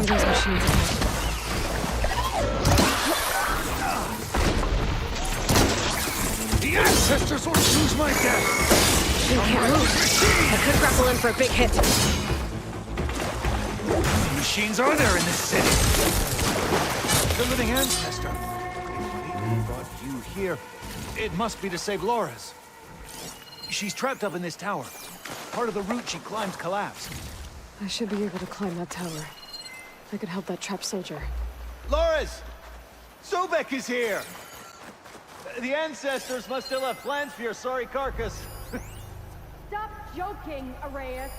of those machines attacking. The ancestors will choose my death! She can't move. I could grapple in for a big hit. How many machines are there in this city? The living ancestor. If they brought you here, it must be to save Laura's. She's trapped up in this tower. Part of the route she climbed collapsed. I should be able to climb that tower. I could help that trapped soldier. Loris! Sobek is here! The ancestors must still have plans for your sorry carcass. Stop joking, Arrayus.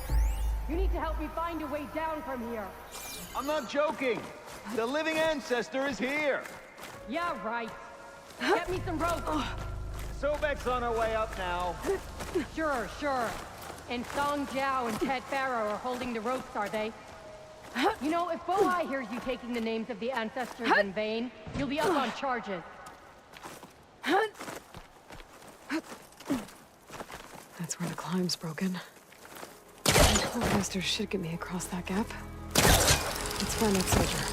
You need to help me find a way down from here. I'm not joking. The living ancestor is here. Yeah, right. Get me some rope. Sobek's on her way up now. Sure, sure. And Song Jiao and Ted Farrow are holding the ropes, are they? You know, if Bohai hears you taking the names of the ancestors in vain, you'll be up on charges. That's where the climb's broken. The master should get me across that gap. Let's find that soldier.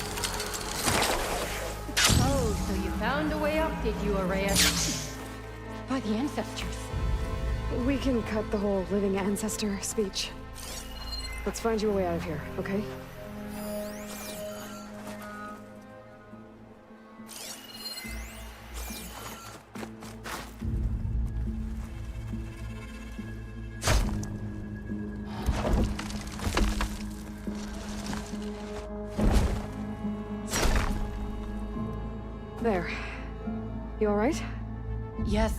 Oh, so you found a way up, did you, Arrayus? By the ancestors. We can cut the whole living ancestor speech. Let's find you a way out of here, okay? There. You all right? Yes,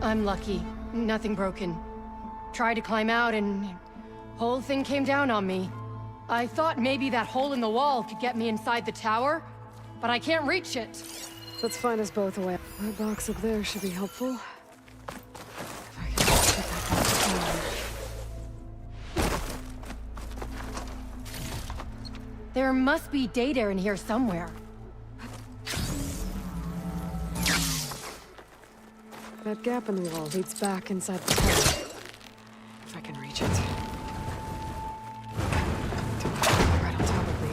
I'm lucky. Nothing broken. Tried to climb out and whole thing came down on me. I thought maybe that hole in the wall could get me inside the tower, but I can't reach it. Let's find us both a way. That box up there should be helpful. If I can just get that box down. There must be data in here somewhere. That gap in the wall leads back inside the tower. If I can reach it. Right on top of me.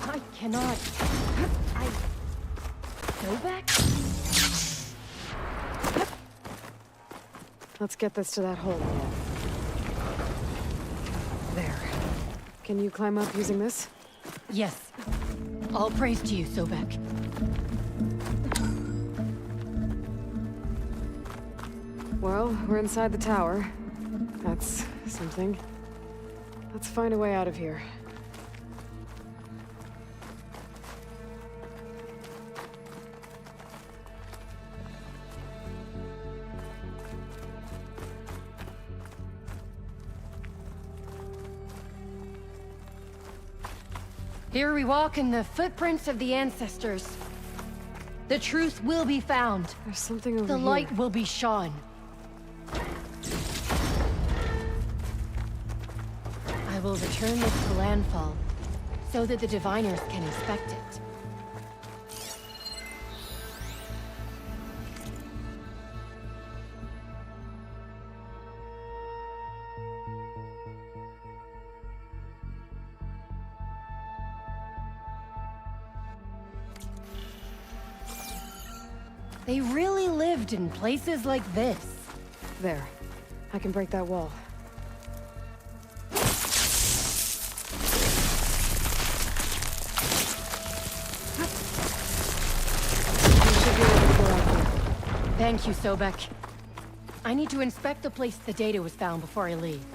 I cannot... Go back? Let's get this to that hole. There. Can you climb up using this? Yes. All praise to you, Sobek. Well, we're inside the tower. That's something. Let's find a way out of here. Here we walk in the footprints of the ancestors. The truth will be found. There's something over The here. light will be shone. I will return this to landfall, so that the diviners can inspect it. They really lived in places like this. There. I can break that wall. Thank you, Sobek. I need to inspect the place the data was found before I leave.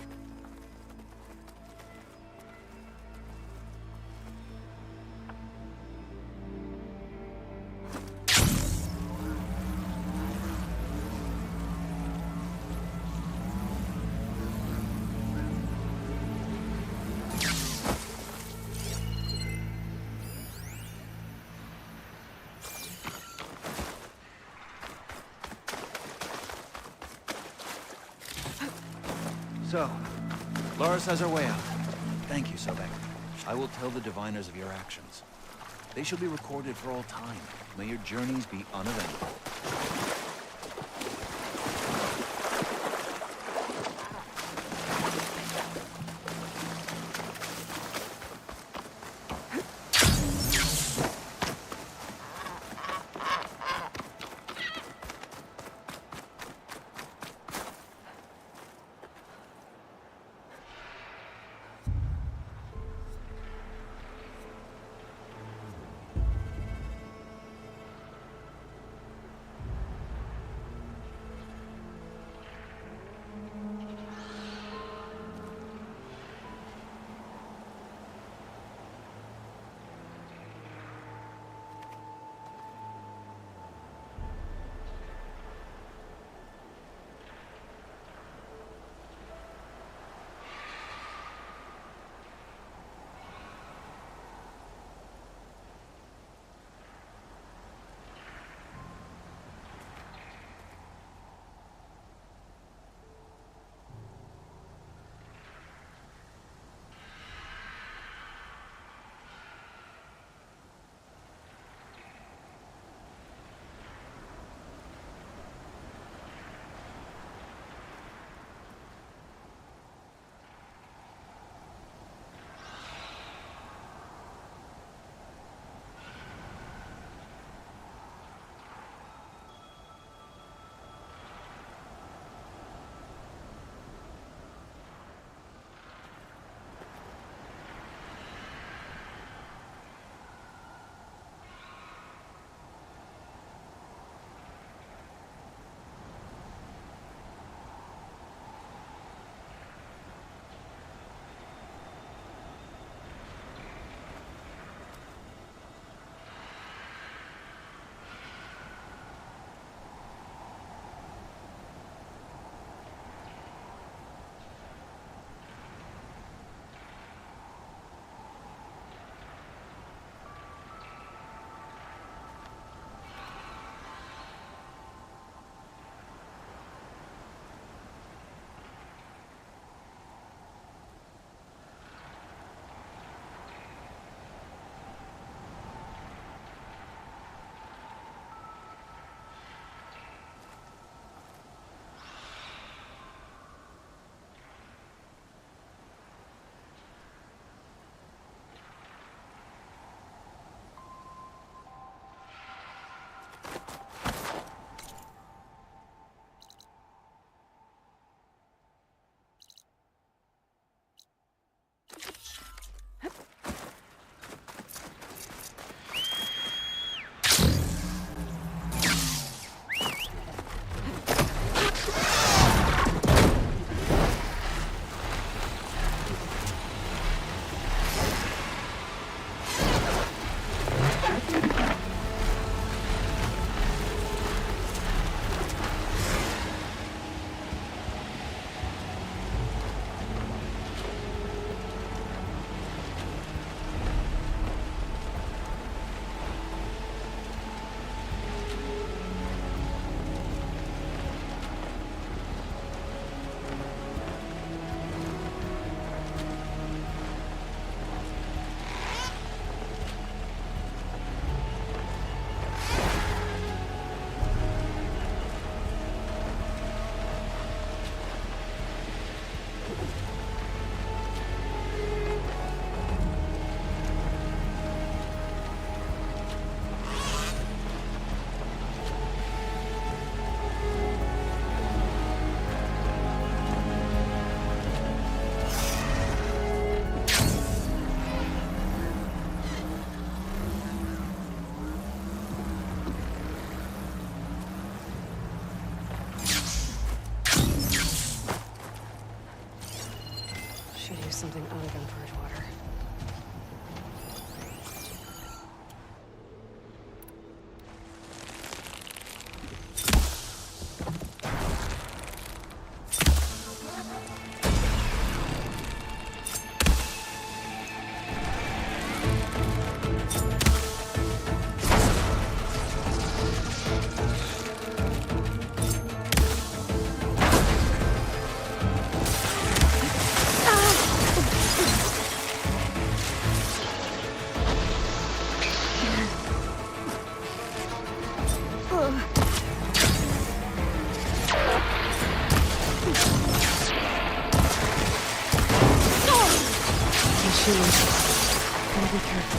So, Laura has her way out. Thank you, Sobek. I will tell the diviners of your actions. They shall be recorded for all time. May your journeys be uneventful. something other than Bridgewater. Gotta be careful.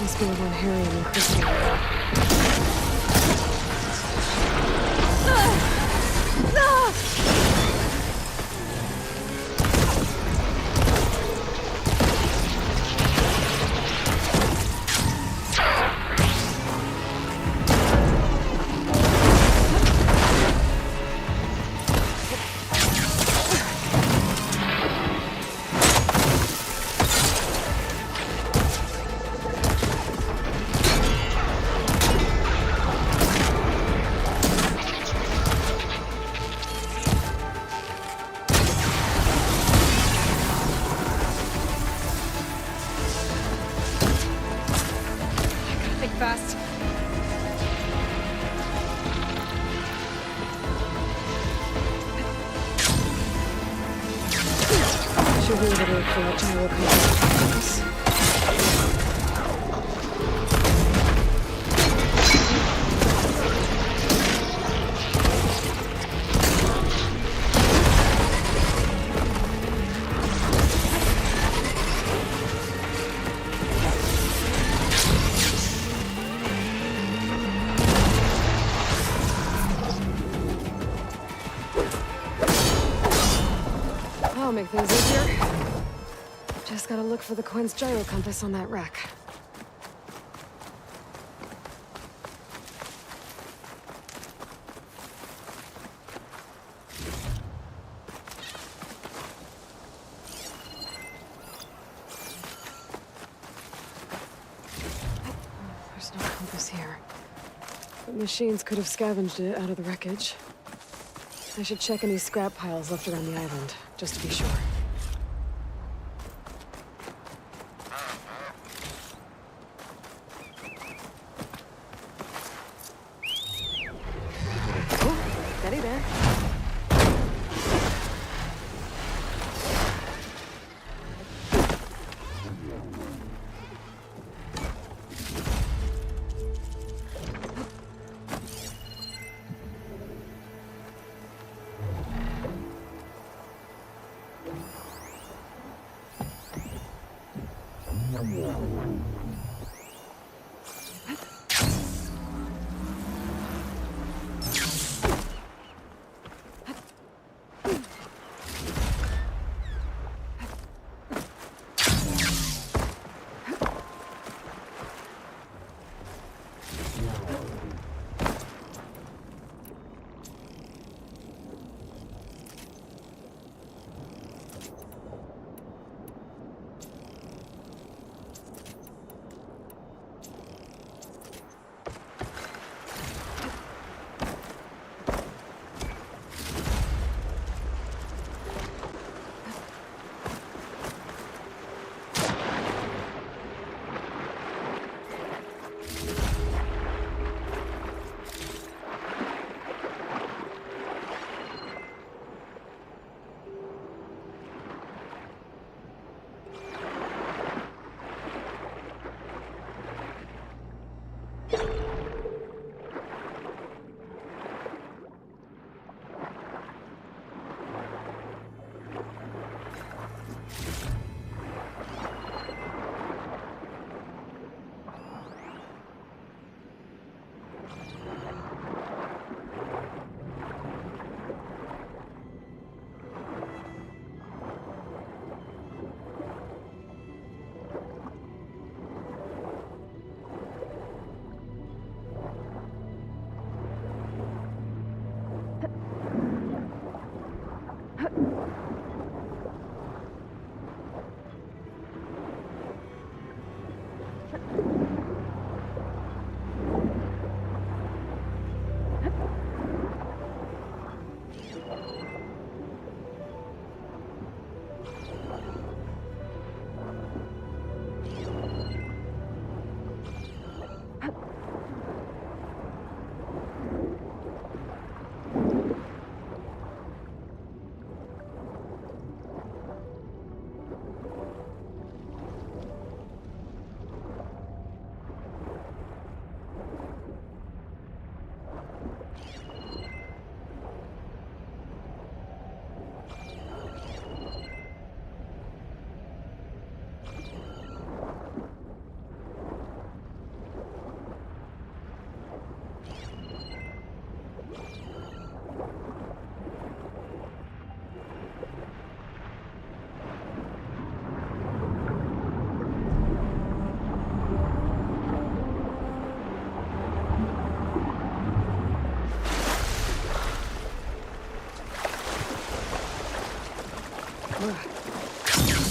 Must be the one Harry and Kristen were. Fast. Should be able to pull out gyro compass. That'll make things easier. Just gotta look for the Quinn's gyro compass on that rack. There's no compass here. But machines could have scavenged it out of the wreckage. I should check any scrap piles left around the island, just to be sure. Oh, steady there.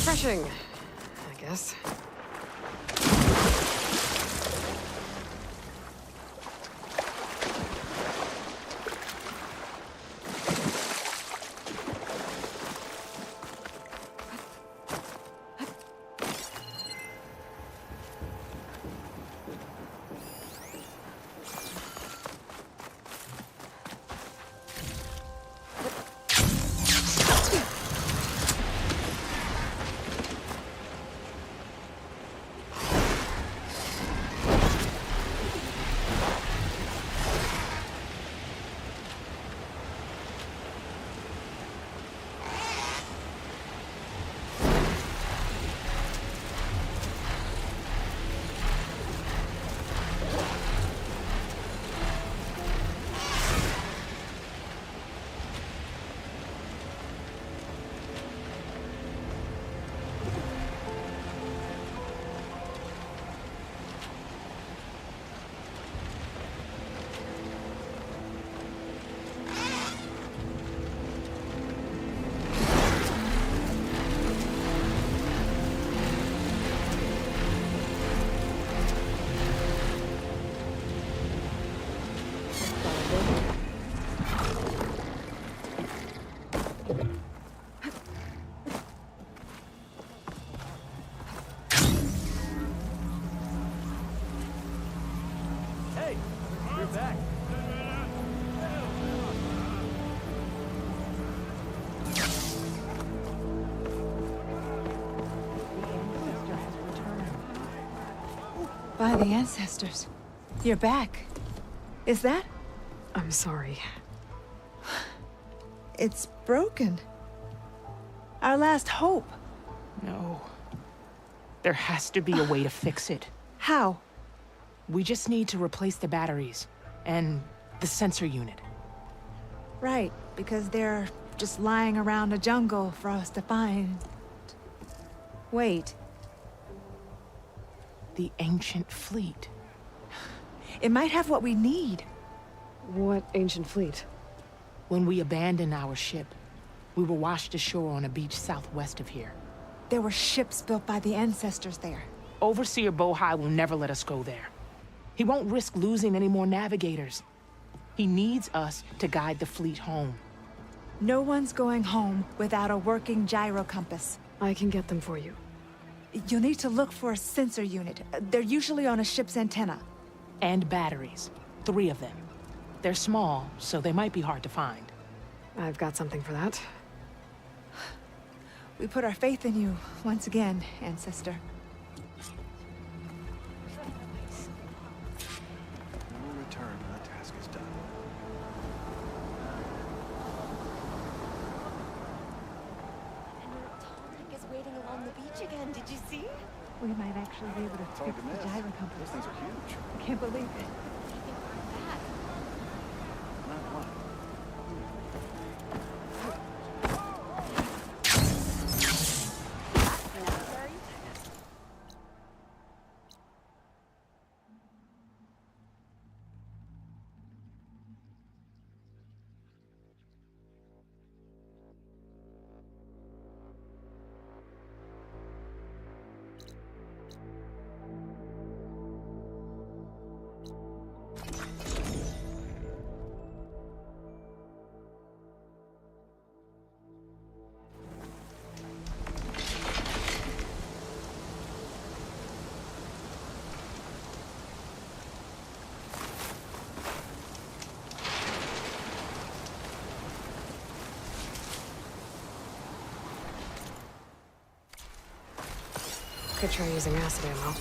Refreshing, I guess. By the ancestors. You're back. Is that? I'm sorry. It's broken. Our last hope. No. There has to be a way to fix it. How? We just need to replace the batteries and the sensor unit. Right, because they're just lying around a jungle for us to find. Wait. The ancient fleet. It might have what we need. What ancient fleet? When we abandoned our ship, we were washed ashore on a beach southwest of here. There were ships built by the ancestors there. Overseer Bohai will never let us go there. He won't risk losing any more navigators. He needs us to guide the fleet home. No one's going home without a working gyro compass. I can get them for you. You'll need to look for a sensor unit. They're usually on a ship's antenna. And batteries. 3 of them. They're small, so they might be hard to find. I've got something for that. We put our faith in you once again, Ancestor. No return when the task is done. Tarek is waiting along the beach again. Did you see? We might actually be able to Hard fix to the miss. gyro Those compass. things are huge. I can't believe it. Not one. Could try using acid ammo.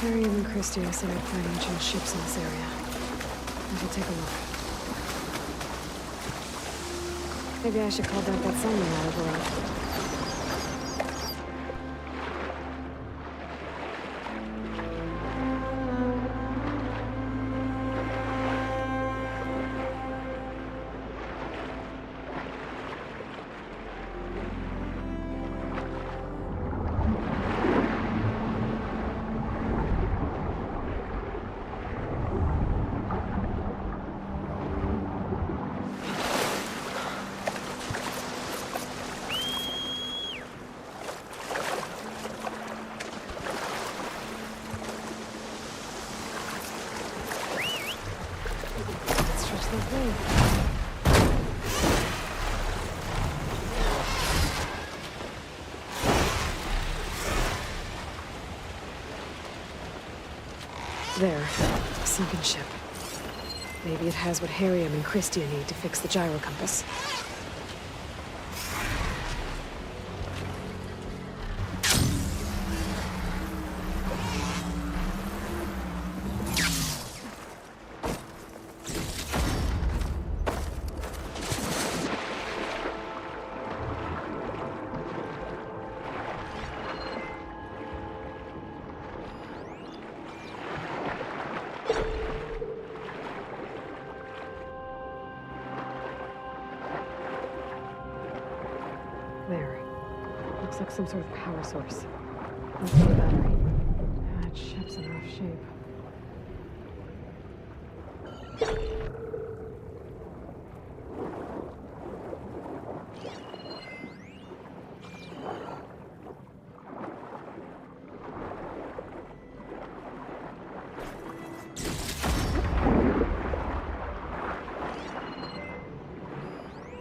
Harriet and Christie said I'd find ancient ships in this area. I should take a look. Maybe I should call back that sign I overrode. There, a sunken ship. Maybe it has what Harriet and Christie need to fix the gyro compass. There. Looks like some sort of power source. Must be a battery. That ship's in rough shape.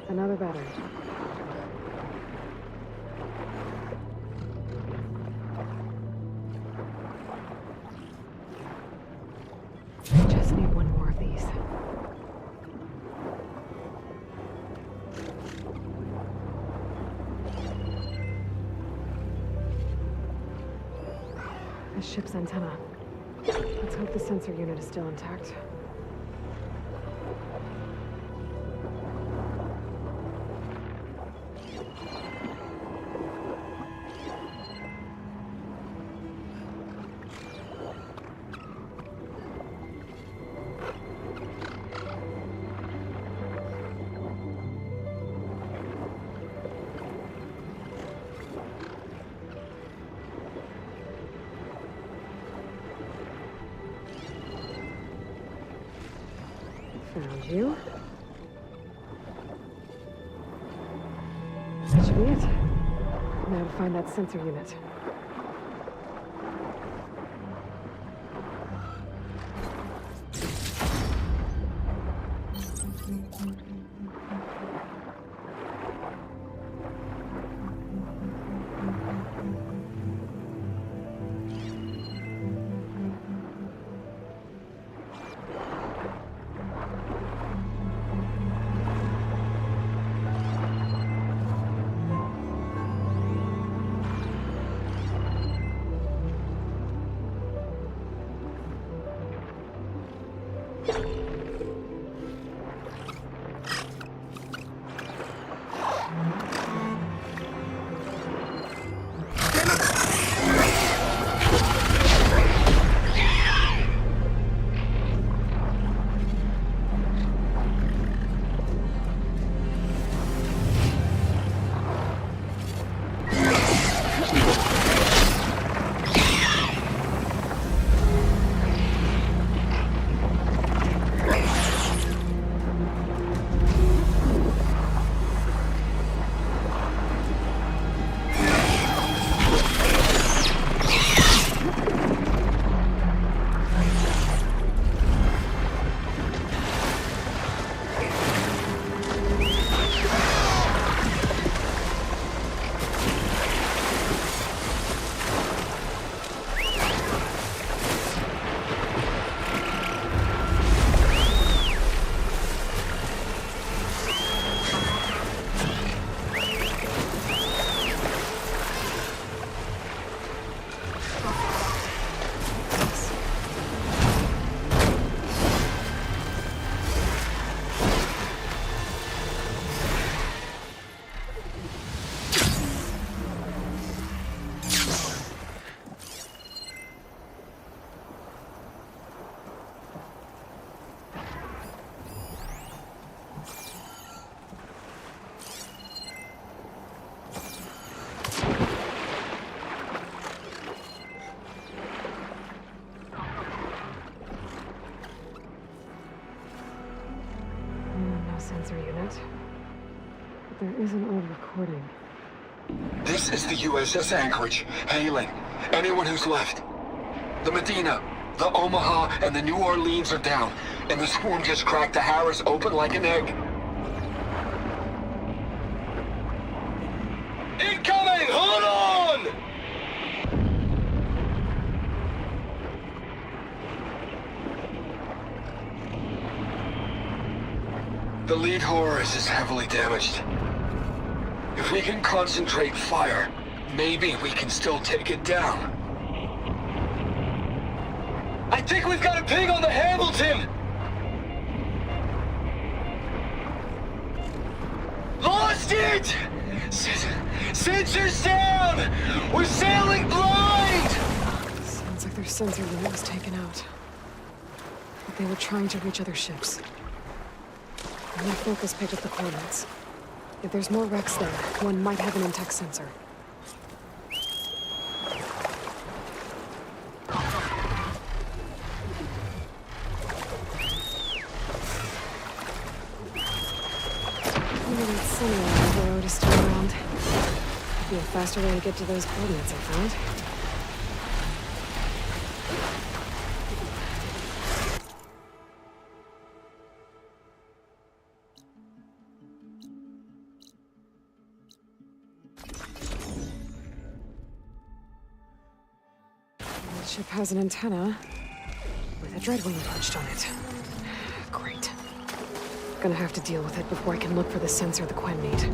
Another battery. The ship's antenna. Let's hope the sensor unit is still intact. Found you. That should be it. Now to find that sensor unit. sensor unit. But there is an old recording. This is the USS Anchorage, hailing anyone who's left. The Medina, the Omaha, and the New Orleans are down, and the swarm just cracked the Harris open like an egg. Incoming! Hold on! The lead Horus is heavily damaged. If we can concentrate fire, maybe we can still take it down. I think we've got a ping on the Hamilton! Lost it! Sensors down! We're sailing blind! Sounds like their sensor unit was taken out. But they were trying to reach other ships. My focus picked up the coordinates. If there's more wrecks there, one might have an intact sensor. Maybe that singularity road is still around. Could be a faster way to get to those coordinates I found. The ship has an antenna with a dreadwing perched on it. Great. Gonna have to deal with it before I can look for the sensor the Quen need.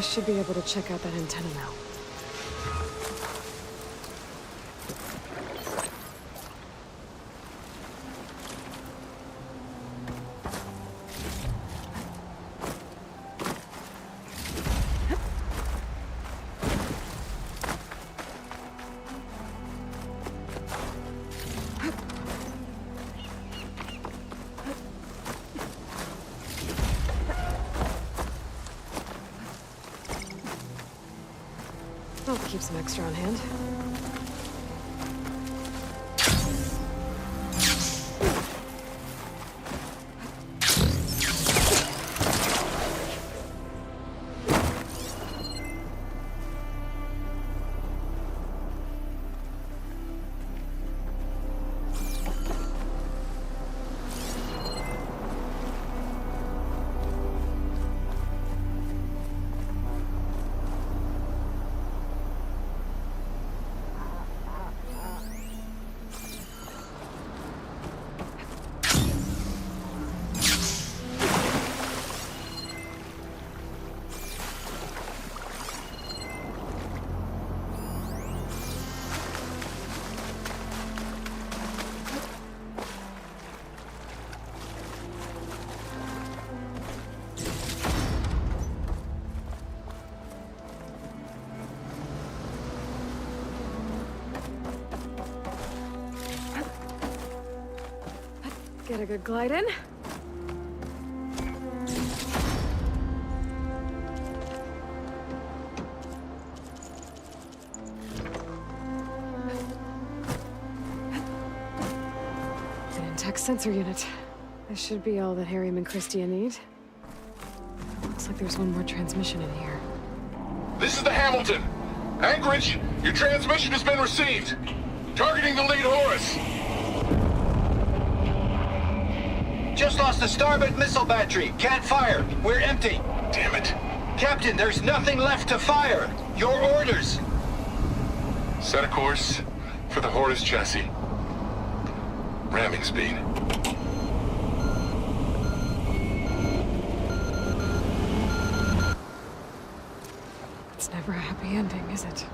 should be able to check out that antenna now. I'll keep some extra on hand. Get a good glide in. An intact sensor unit. This should be all that Harry and Christia need. Looks like there's one more transmission in here. This is the Hamilton. Anchorage, your transmission has been received. Targeting the lead Horus. Just lost the starboard missile battery. Can't fire. We're empty. Damn it. Captain, there's nothing left to fire. Your orders. Set a course for the Horus chassis. Ramming speed. It's never a happy ending, is it?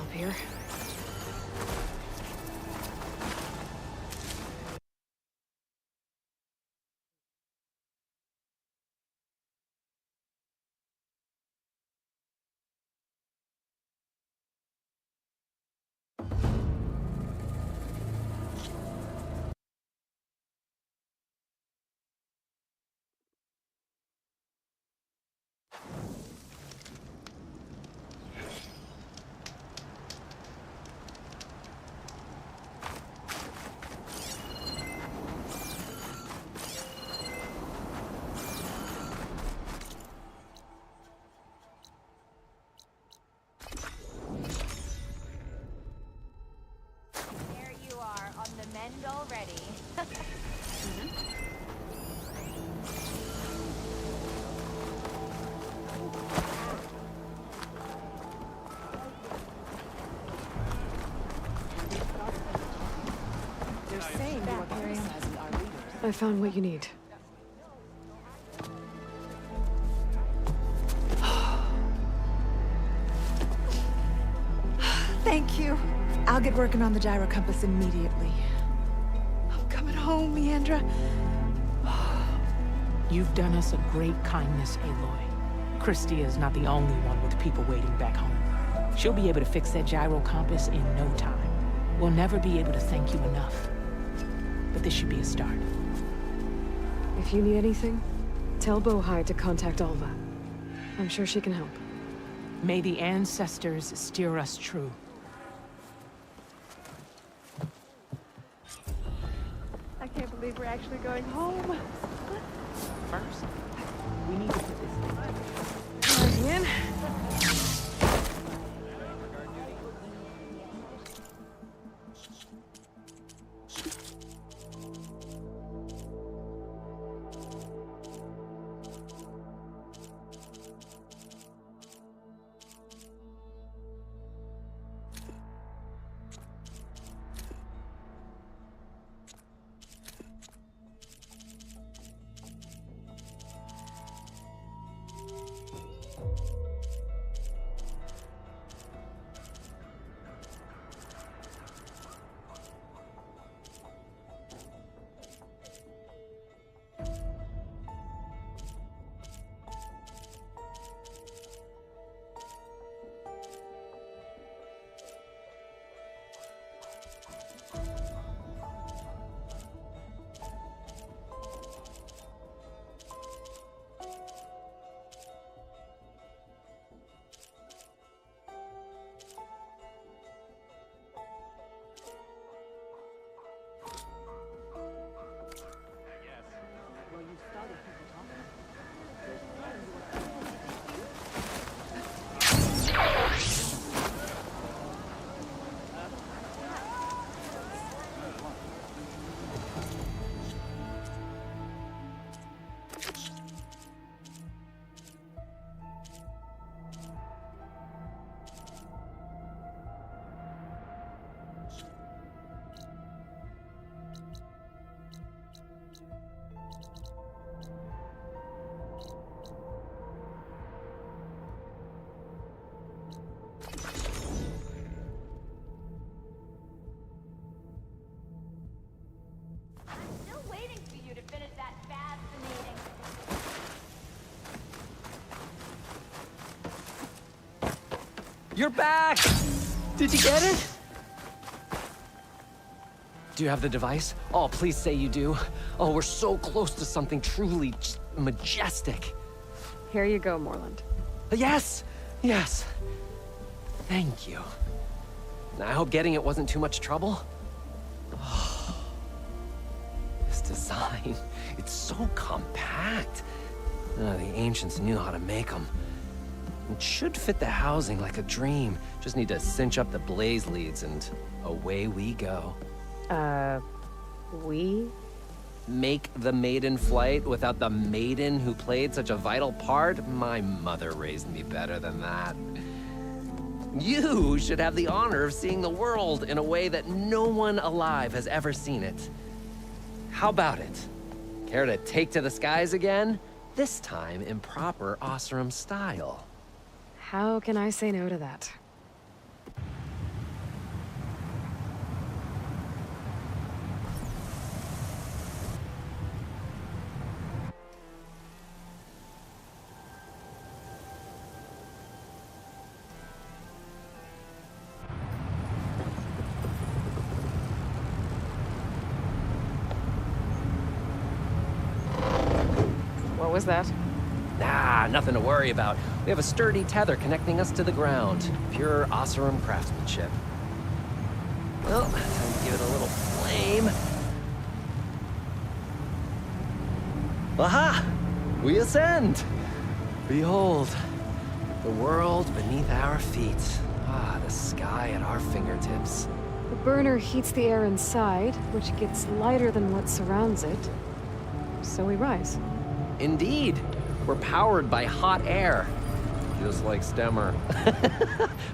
up here. There you are, on the mend already. They're saying you are carrying. I found what you need. Thank you. I'll get working on the gyro compass immediately. I'm coming home, Leandra. You've done us a great kindness, Aloy. Christy is not the only one with people waiting back home. She'll be able to fix that gyro compass in no time. We'll never be able to thank you enough. But this should be a start. If you need anything, tell Bohai to contact Alva. I'm sure she can help. May the ancestors steer us true. I can't believe we're actually going home. First, we need to put this in. Come on, Ian. Still waiting for you to finish that fascinating. You're back! Did you get it? Do you have the device? Oh, please say you do. Oh, we're so close to something truly just majestic. Here you go, Moreland. Yes! Yes! Thank you. I hope getting it wasn't too much trouble. This design, it's so compact. The ancients knew how to make them. It should fit the housing like a dream. Just need to cinch up the blaze leads and away we go. We? Make the maiden flight without the maiden who played such a vital part? My mother raised me better than that. You should have the honor of seeing the world in a way that no one alive has ever seen it. How about it? Care to take to the skies again? This time in proper Osram style. How can I say no to that? What was that? Nah, nothing to worry about. We have a sturdy tether connecting us to the ground. Pure Oseram craftsmanship. Well, time to give it a little flame. Aha! We ascend! Behold, the world beneath our feet. Ah, the sky at our fingertips. The burner heats the air inside, which gets lighter than what surrounds it. So we rise. Indeed. We're powered by hot air. Just like Stemmer.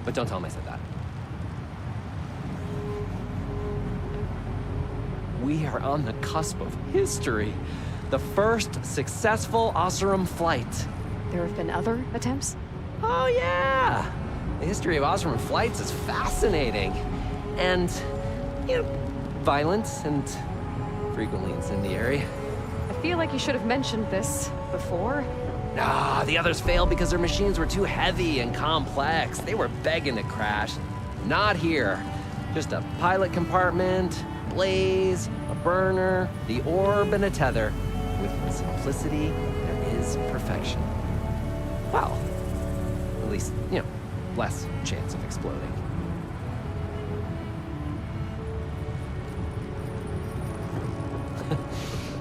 But don't tell him I said that. We are on the cusp of history. The first successful Oseram flight. There have been other attempts? Oh yeah! The history of Oseram flights is fascinating. And, you know, violent and frequently incendiary. I feel like you should have mentioned this before. Nah, the others failed because their machines were too heavy and complex. They were begging to crash. Not here. Just a pilot compartment, blaze, a burner, the orb, and a tether. With simplicity, there is perfection. Well, at least, you know, less chance of exploding.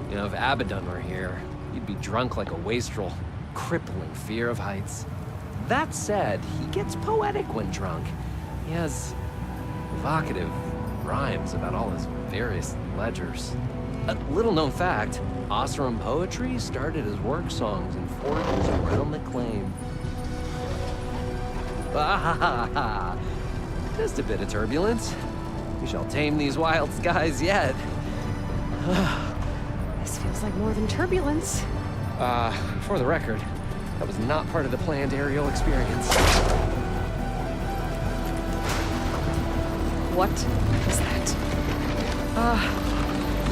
You know, if Abaddon were here, you'd be drunk like a wastrel. Crippling fear of heights. That said, he gets poetic when drunk. He has evocative rhymes about all his various ledgers. A little-known fact, Oseram poetry started as work songs in forges around the claim. Ah, just a bit of turbulence. We shall tame these wild skies yet. This feels like more than turbulence. For the record, that was not part of the planned aerial experience. What is that?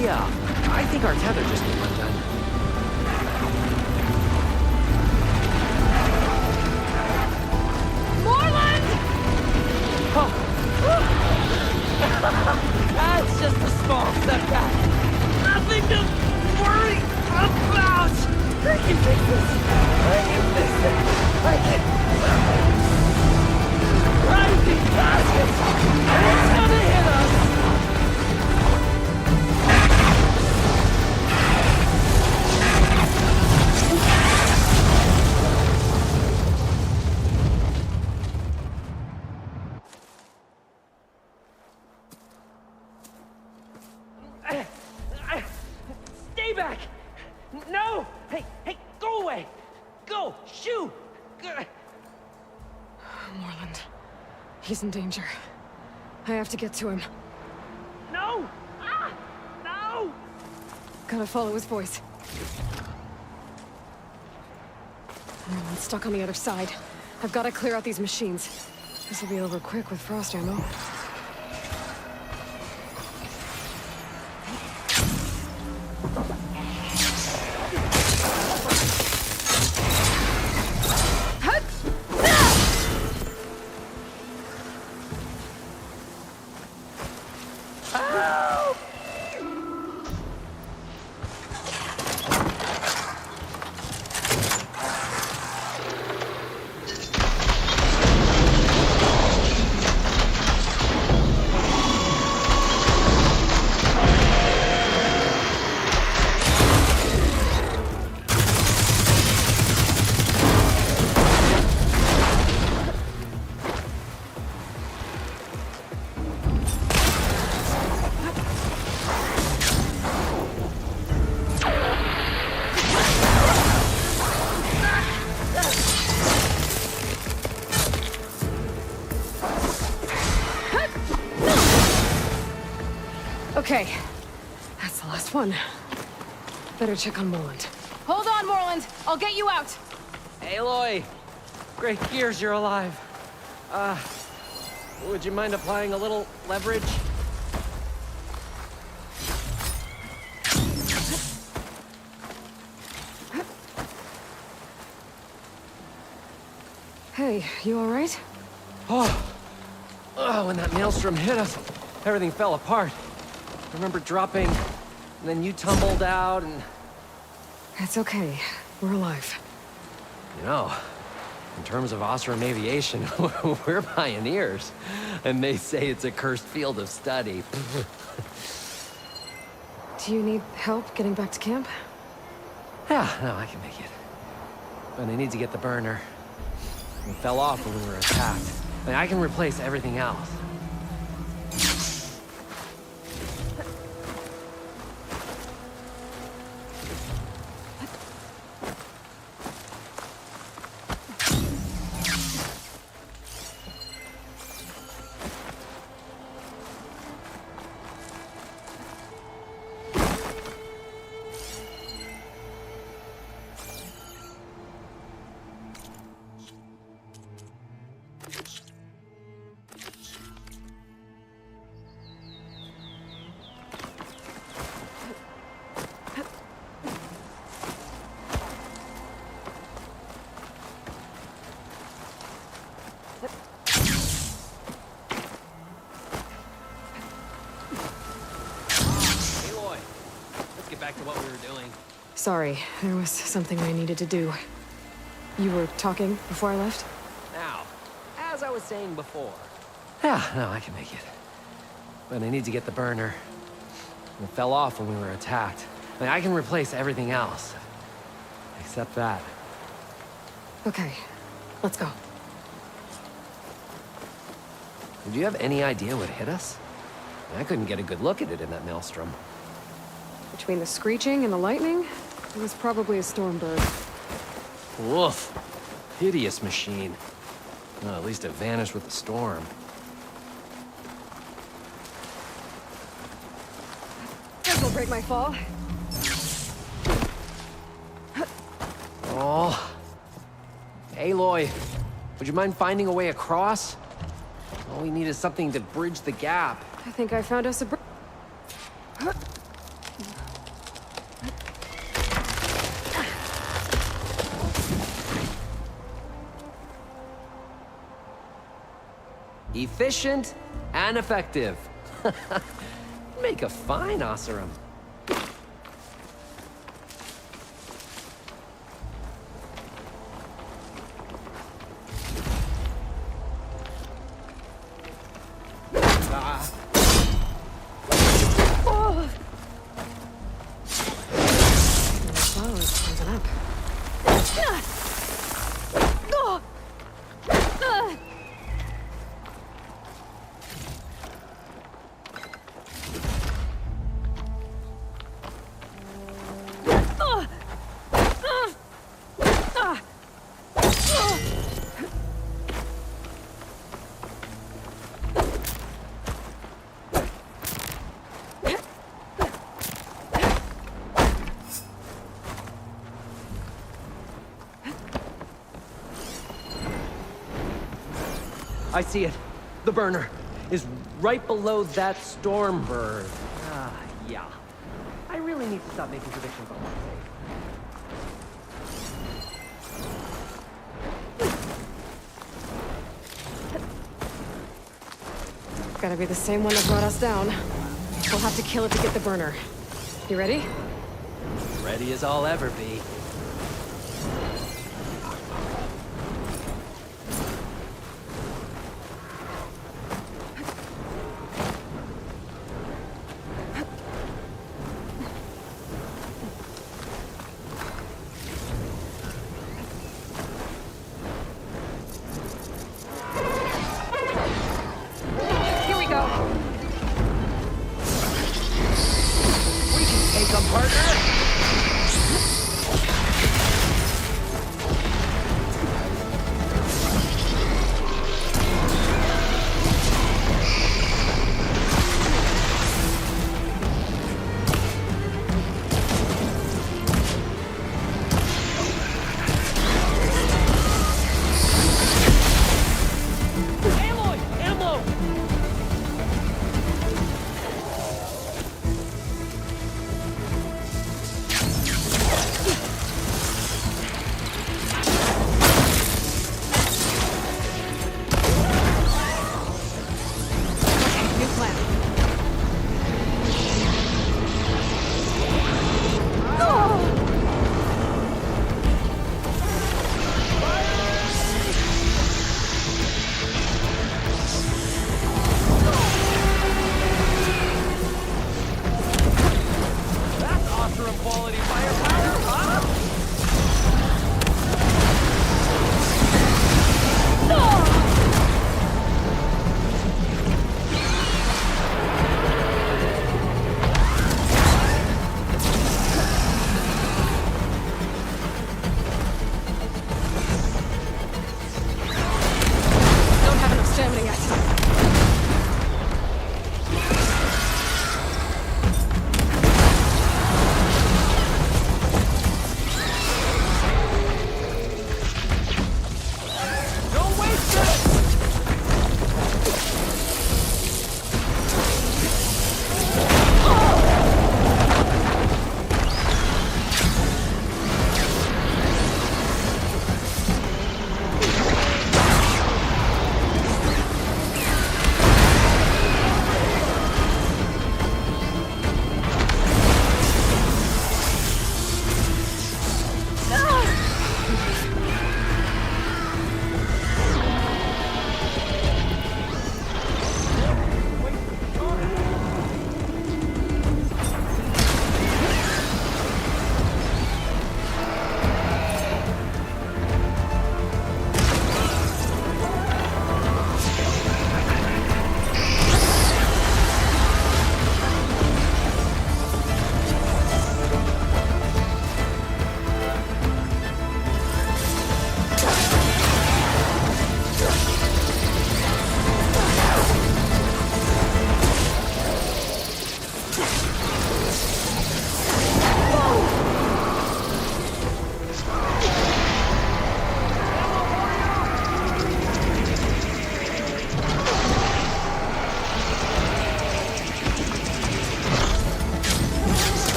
Yeah, I think our tether just came undone. Moreland! Oh! That's just a small setback. Nothing to worry about! I can fix this! I can fix it! I can... Rising baskets! It's gonna hit us! Stay back! No! Hey, go away! Go! Shoo! Moreland. He's in danger. I have to get to him. No! Ah! No! Gotta follow his voice. Moreland's stuck on the other side. I've gotta clear out these machines. This'll be over quick with frost ammo. Okay, that's the last one. Better check on Moreland. Hold on, Moreland. I'll get you out. Aloy! Great gears you're alive. Would you mind applying a little leverage? Hey, you all right? Oh, when that maelstrom hit us, everything fell apart. I remember dropping, and then you tumbled out, and... It's okay. We're alive. You know, in terms of Osram aviation, we're pioneers. And they say it's a cursed field of study. Do you need help getting back to camp? Yeah, no, I can make it. But I need to get the burner. It fell off when we were attacked. I mean, I can replace everything else. Aloy, let's get back to what we were doing. Sorry, there was something I needed to do. You were talking before I left? Now, as I was saying before. Yeah, no, I can make it. But I need to get the burner. It fell off when we were attacked. I mean, I can replace everything else. Except that. Okay, let's go. Do you have any idea what hit us? I couldn't get a good look at it in that maelstrom. Between the screeching and the lightning, it was probably a storm bird. Woof. Hideous machine. Well, at least it vanished with the storm. This'll break my fall. Oh. Aloy, would you mind finding a way across? All we need is something to bridge the gap. I think I found us a bridge. Efficient and effective. Make a fine Osram. I see it. The burner is right below that storm bird. Ah, yeah. I really need to stop making predictions on what's safe. Gotta be the same one that brought us down. We'll have to kill it to get the burner. You ready? Ready as I'll ever be. Here we go. We can take them, partner!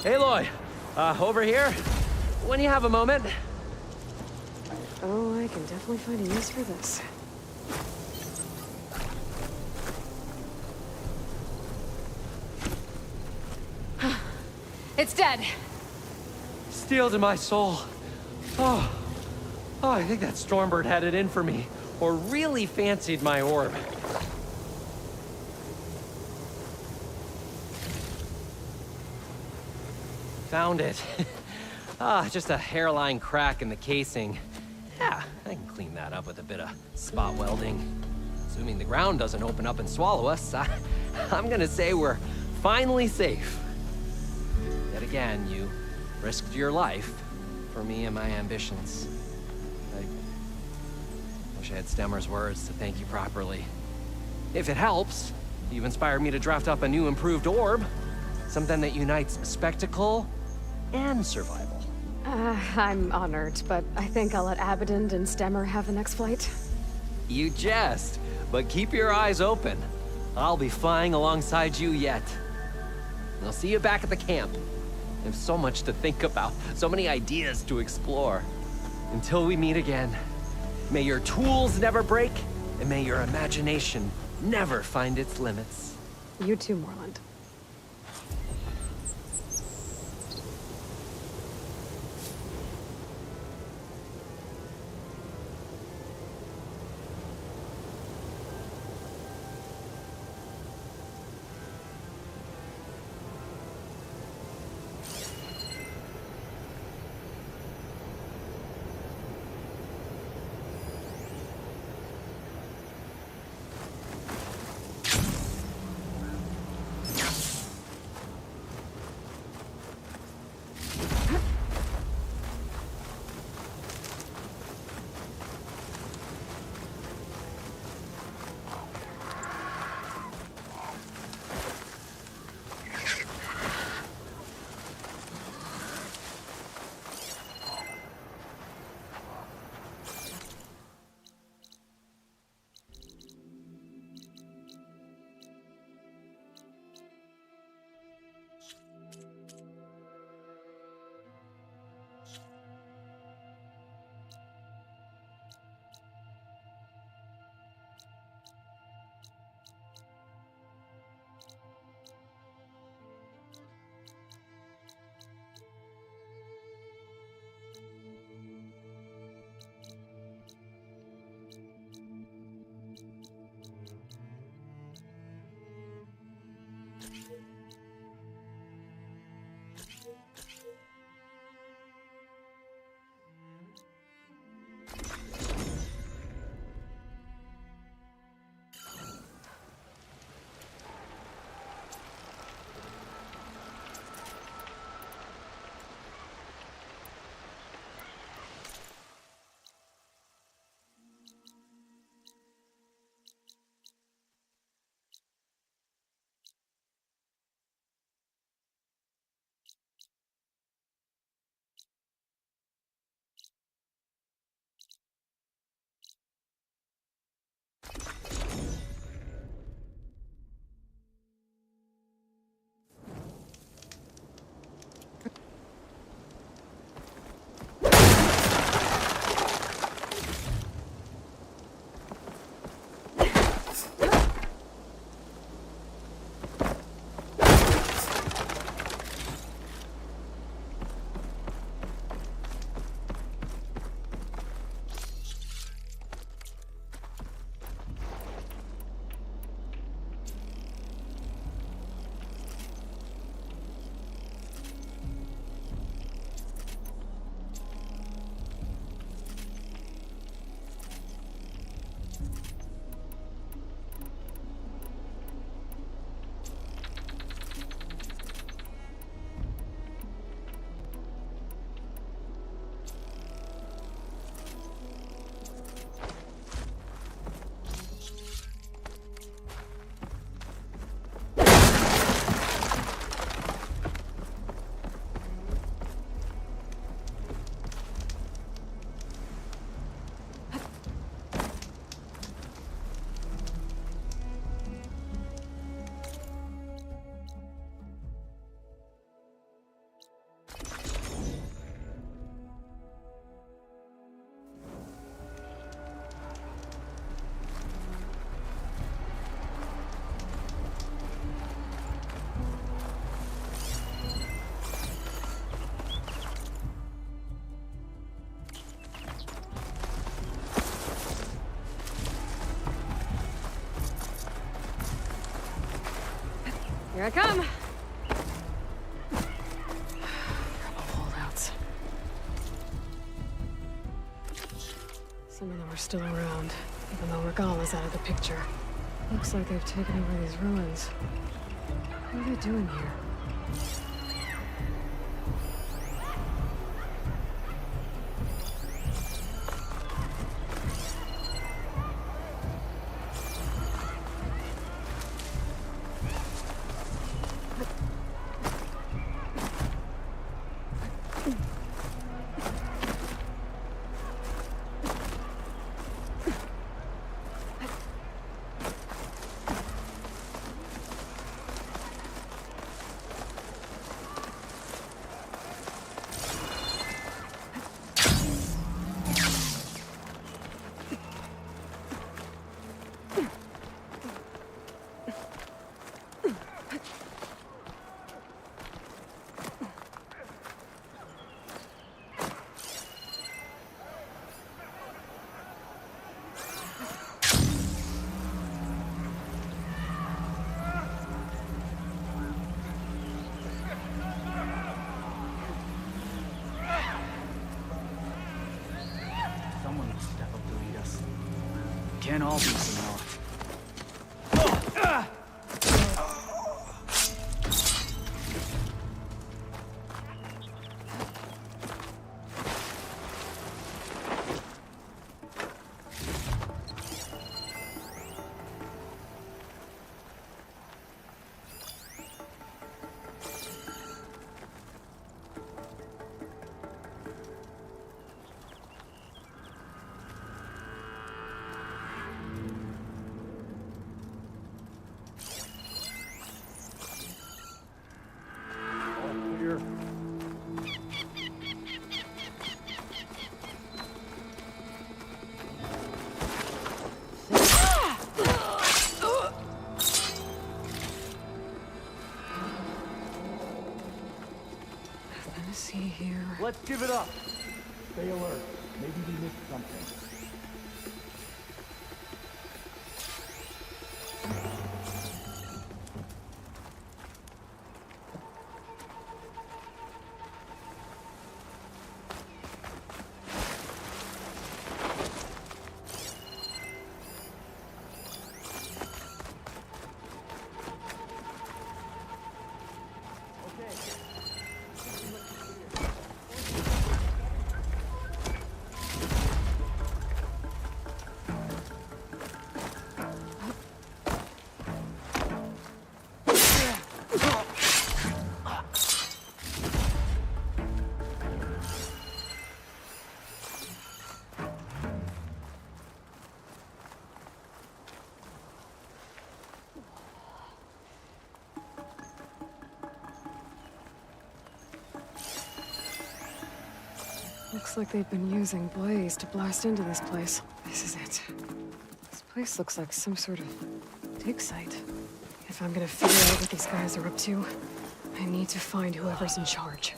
Aloy, over here. When you have a moment. Oh, I can definitely find a use for this. It's dead. Steel to my soul. Oh, I think that Stormbird had it in for me, or really fancied my orb. Found it. Just a hairline crack in the casing. Yeah, I can clean that up with a bit of spot welding. Assuming the ground doesn't open up and swallow us, I'm gonna say we're finally safe. Yet again, you risked your life for me and my ambitions. I wish I had Stemmer's words to thank you properly. If it helps, you've inspired me to draft up a new improved orb. Something that unites spectacle and survival. I'm honored, but I think I'll let Abaddon and Stemmer have the next flight. You jest, but keep your eyes open. I'll be flying alongside you yet. And I'll see you back at the camp. There's so much to think about, so many ideas to explore. Until we meet again, may your tools never break, and may your imagination never find its limits. You too, Moreland. Here I come! Couple holdouts. Some of them are still around, even though Regala's out of the picture. Looks like they've taken over these ruins. What are they doing here? Someone will step up to lead us. Can't all be so long. See here. Let's give it up. Stay alert. Maybe we missed something. Looks like they've been using Blaze to blast into this place. This is it. This place looks like some sort of dig site. If I'm gonna figure out what these guys are up to, I need to find whoever's in charge.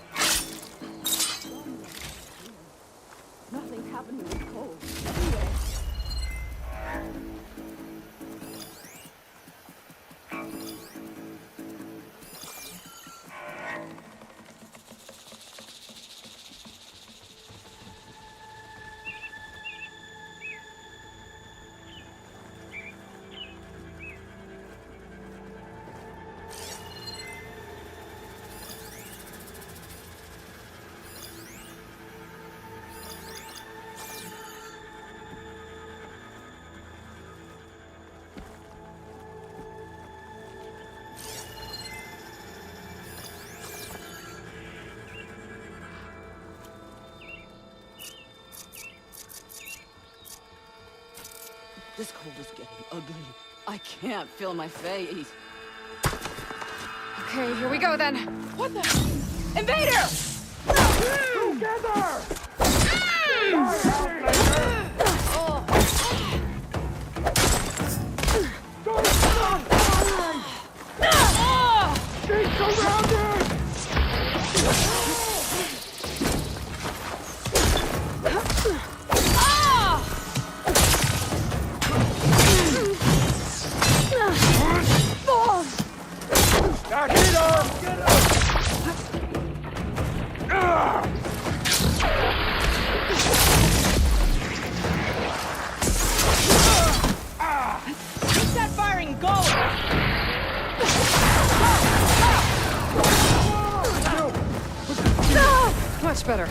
Nothing's happening with Cole. This cold is getting ugly. I can't feel my face. Okay, here we go then. What the? Invader! Together! She's surrounded! Much better.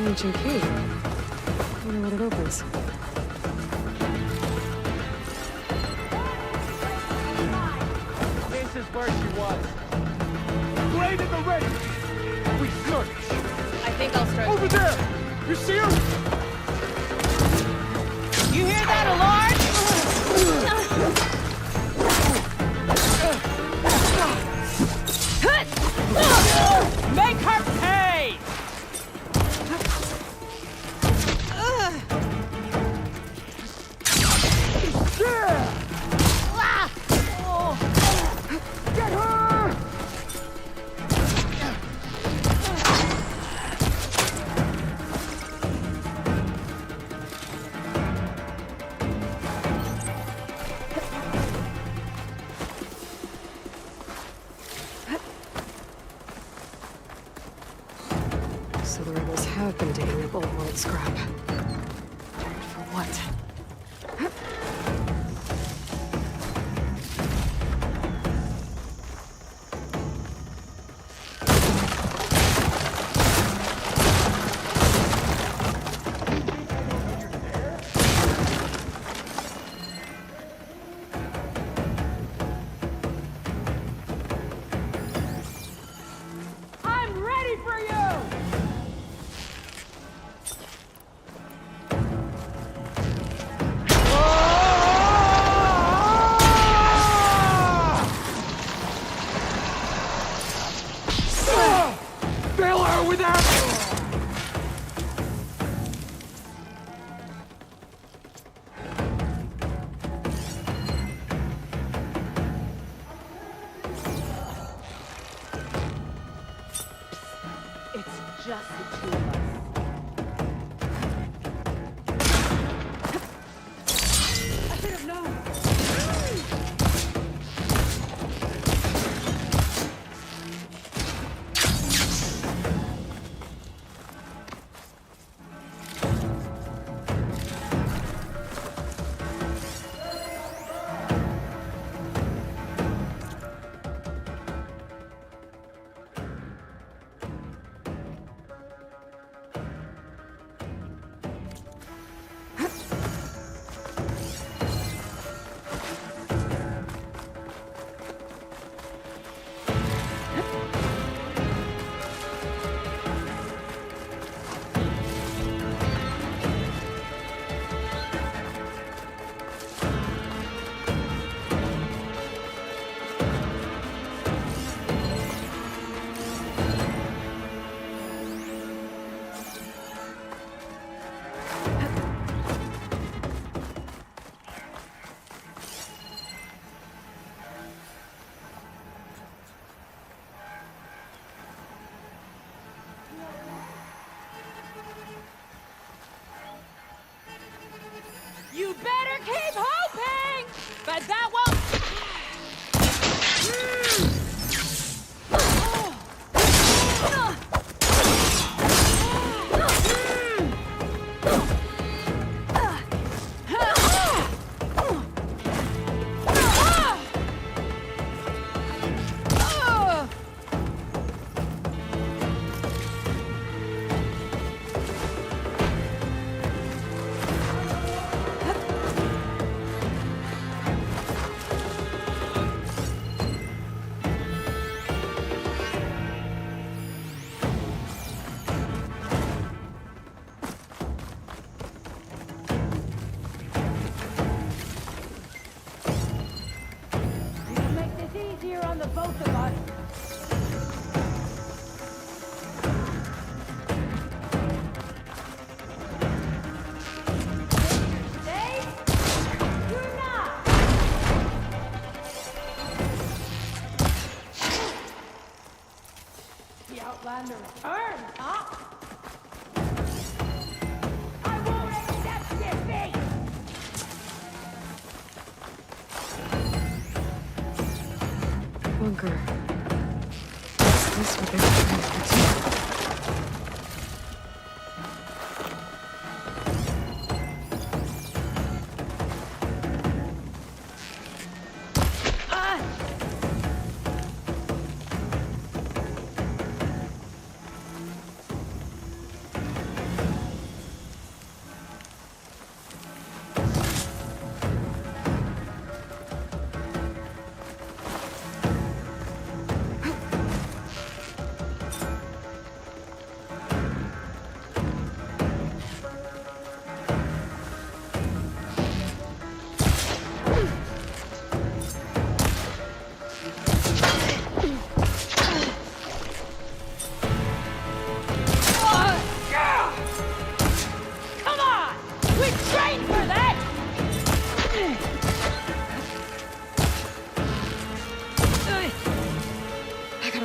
Ancient key. I wonder what it opens. This is where she was. Right in the ready. We search. I think I'll start. Over there! You see her? You hear that, Aloy? Make her pay! Get her! So the rebels have been digging up old world scrap. For what? with that? It's just the two of us. I should have known. You better keep hoping! But that won't... Easier on the both of us. Stay? You're not. The Outlander returns, huh? I won't accept defeat! Bunker. Is this what they were trying to protect?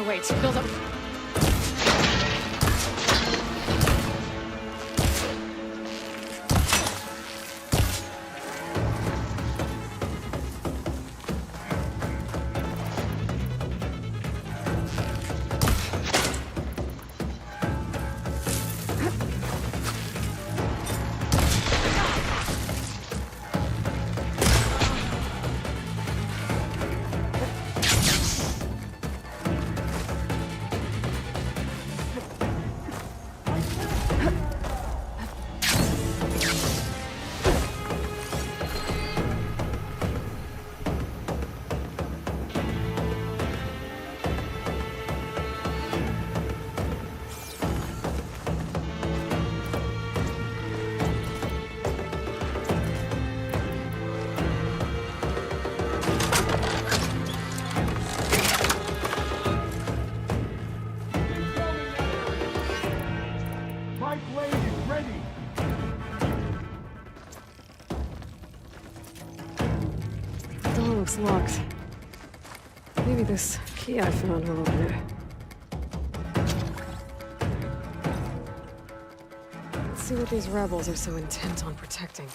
Wait, build up. It's locked. Maybe this key I found will open it. Let's see what these rebels are so intent on protecting.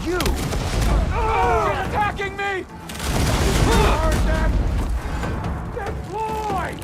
You! She's attacking me! Deploy!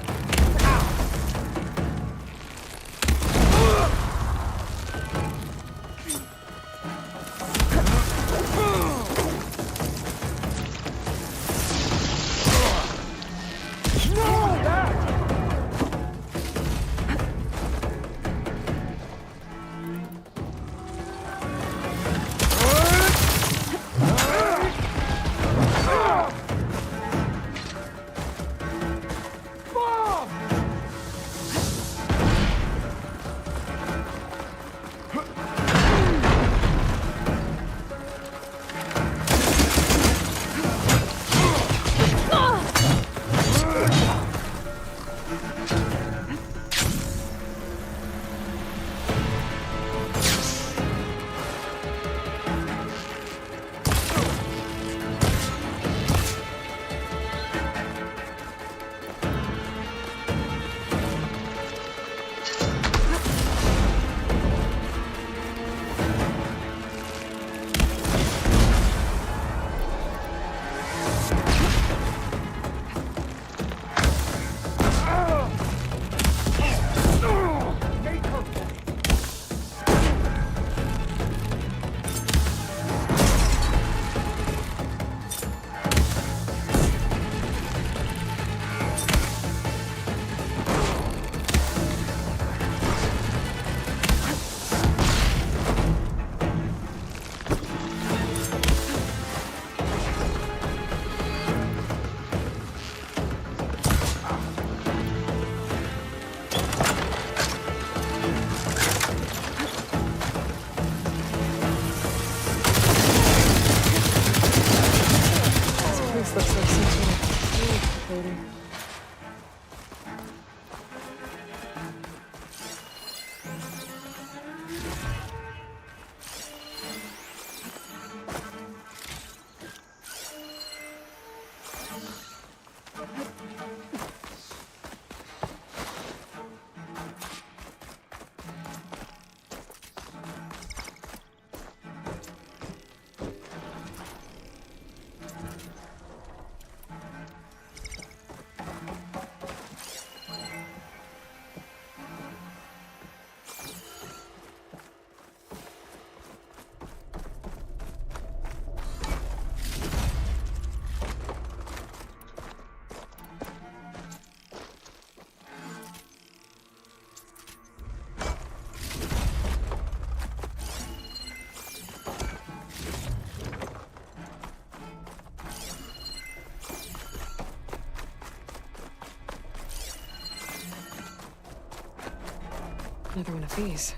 Another one of these.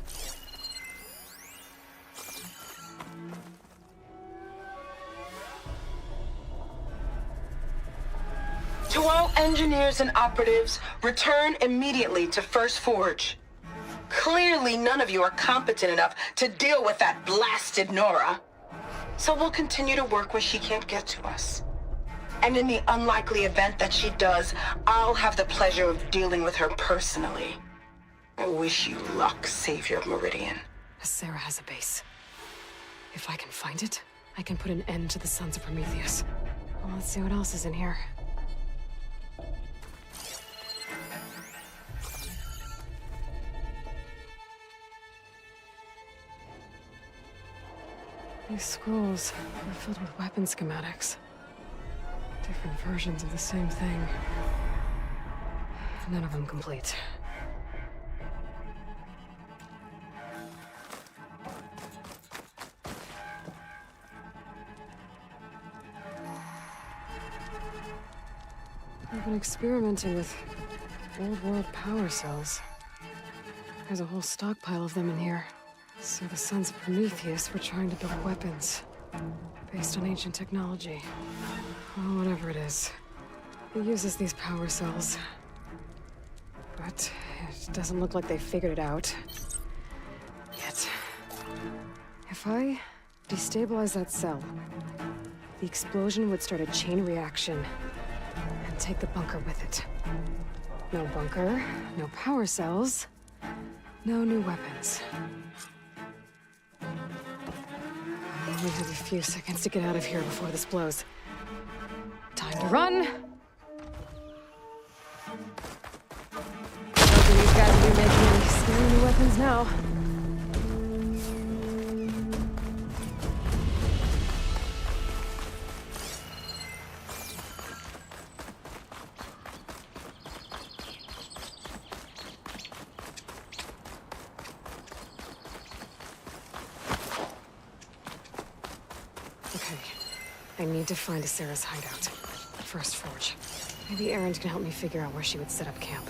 To all engineers and operatives, return immediately to First Forge. Clearly, none of you are competent enough to deal with that blasted Nora. So we'll continue to work where she can't get to us. And in the unlikely event that she does, I'll have the pleasure of dealing with her personally. I wish you luck, Savior of Meridian. Sarah has a base. If I can find it, I can put an end to the Sons of Prometheus. Well, let's see what else is in here. These scrolls are filled with weapon schematics. Different versions of the same thing. None of them complete. I've been experimenting with old world power cells. There's a whole stockpile of them in here. So the Sons of Prometheus were trying to build weapons based on ancient technology. Oh, whatever it is. It uses these power cells. But it doesn't look like they've figured it out. Yet. If I destabilize that cell, the explosion would start a chain reaction and take the bunker with it. No bunker, no power cells, no new weapons. I only have a few seconds to get out of here before this blows. Time to run! Hoping these guys will be making any scary new weapons now. Okay, I need to find Sarah's hideout. First Forge. Maybe Aaron can help me figure out where she would set up camp.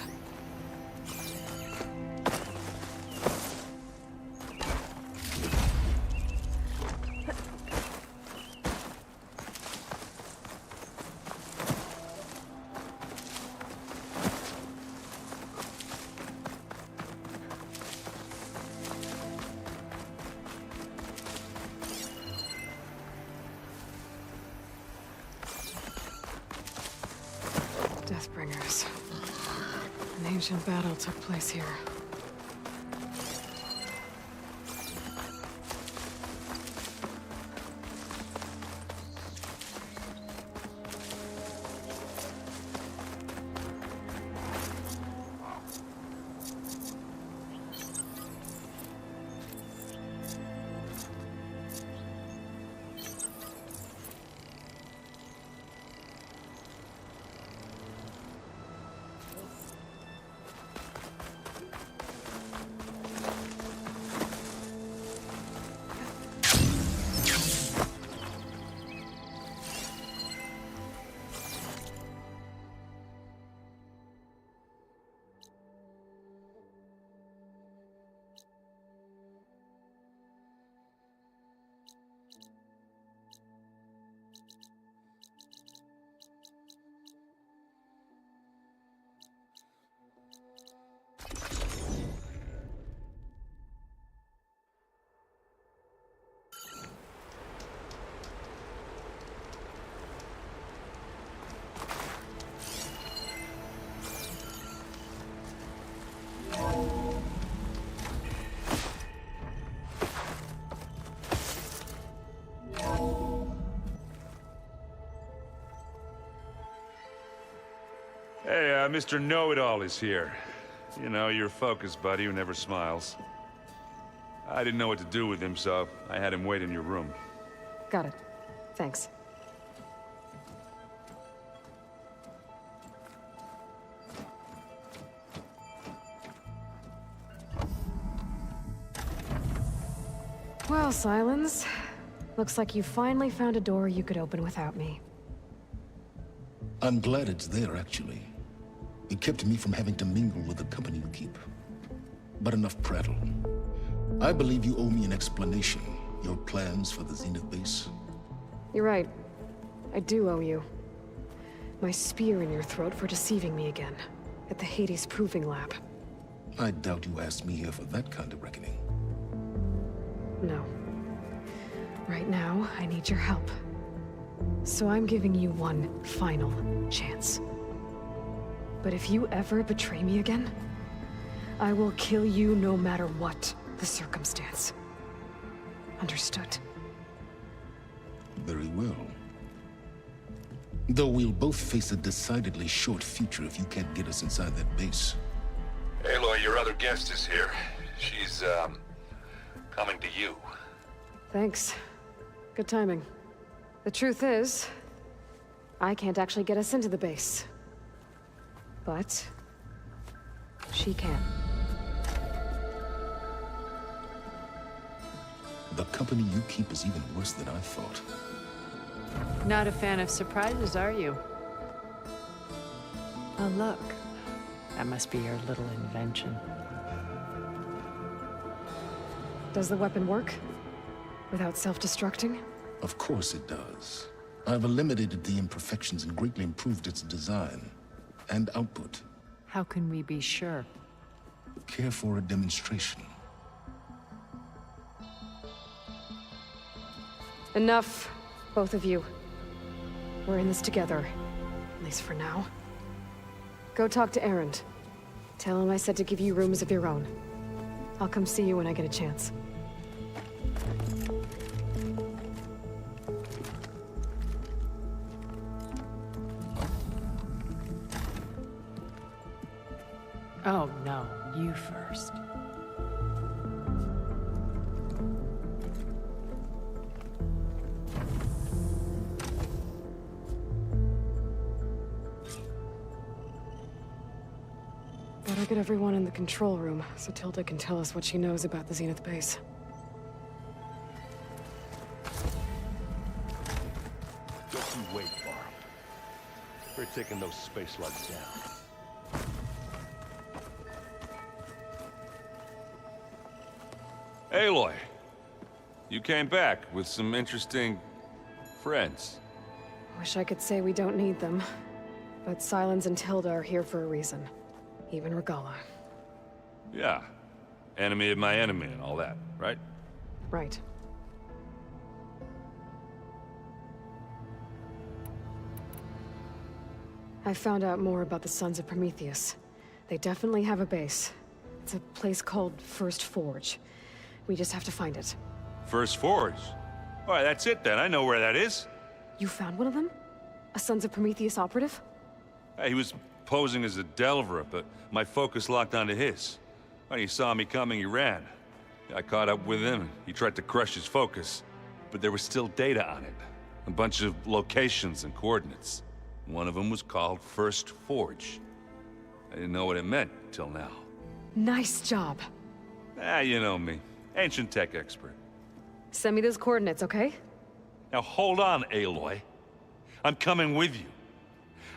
Deathbringers. An ancient battle took place here. Hey, Mr. Know-It-All is here. You know, your focus buddy who never smiles. I didn't know what to do with him, so I had him wait in your room. Got it. Thanks. Well, Silence. Looks like you finally found a door you could open without me. I'm glad it's there, actually. It kept me from having to mingle with the company you keep. But enough prattle. I believe you owe me an explanation. Your plans for the Zenith base. You're right. I do owe you. My spear in your throat for deceiving me again. At the Hades Proving Lab. I doubt you asked me here for that kind of reckoning. No. Right now, I need your help. So I'm giving you one final chance. But if you ever betray me again, I will kill you no matter what the circumstance. Understood? Very well. Though we'll both face a decidedly short future if you can't get us inside that base. Aloy, your other guest is here. She's, coming to you. Thanks. Good timing. The truth is, I can't actually get us into the base. But she can. The company you keep is even worse than I thought. Not a fan of surprises, are you? Oh, look. That must be your little invention. Does the weapon work? Without self-destructing? Of course it does. I've eliminated the imperfections and greatly improved its design and output. How can we be sure? Care for a demonstration? Enough, both of you. We're in this together, at least for now. Go talk to Erend. Tell him I said to give you rooms of your own. I'll come see you when I get a chance. Oh, no. You first. Better get everyone in the control room, so Tilda can tell us what she knows about the Zenith base. Just you wait, Barb. We're taking those space slugs down. Aloy, you came back with some interesting friends. Wish I could say we don't need them, but Silence and Tilda are here for a reason. Even Regala. Yeah. Enemy of my enemy and all that, right? Right. I found out more about the Sons of Prometheus. They definitely have a base. It's a place called First Forge. We just have to find it. First Forge? All right, that's it then. I know where that is. You found one of them? A Sons of Prometheus operative? He was posing as a Delver, but my focus locked onto his. When he saw me coming, he ran. I caught up with him, and he tried to crush his focus. But there was still data on it. A bunch of locations and coordinates. One of them was called First Forge. I didn't know what it meant till now. Nice job. You know me. Ancient tech expert. Send me those coordinates, okay? Now hold on, Aloy. I'm coming with you.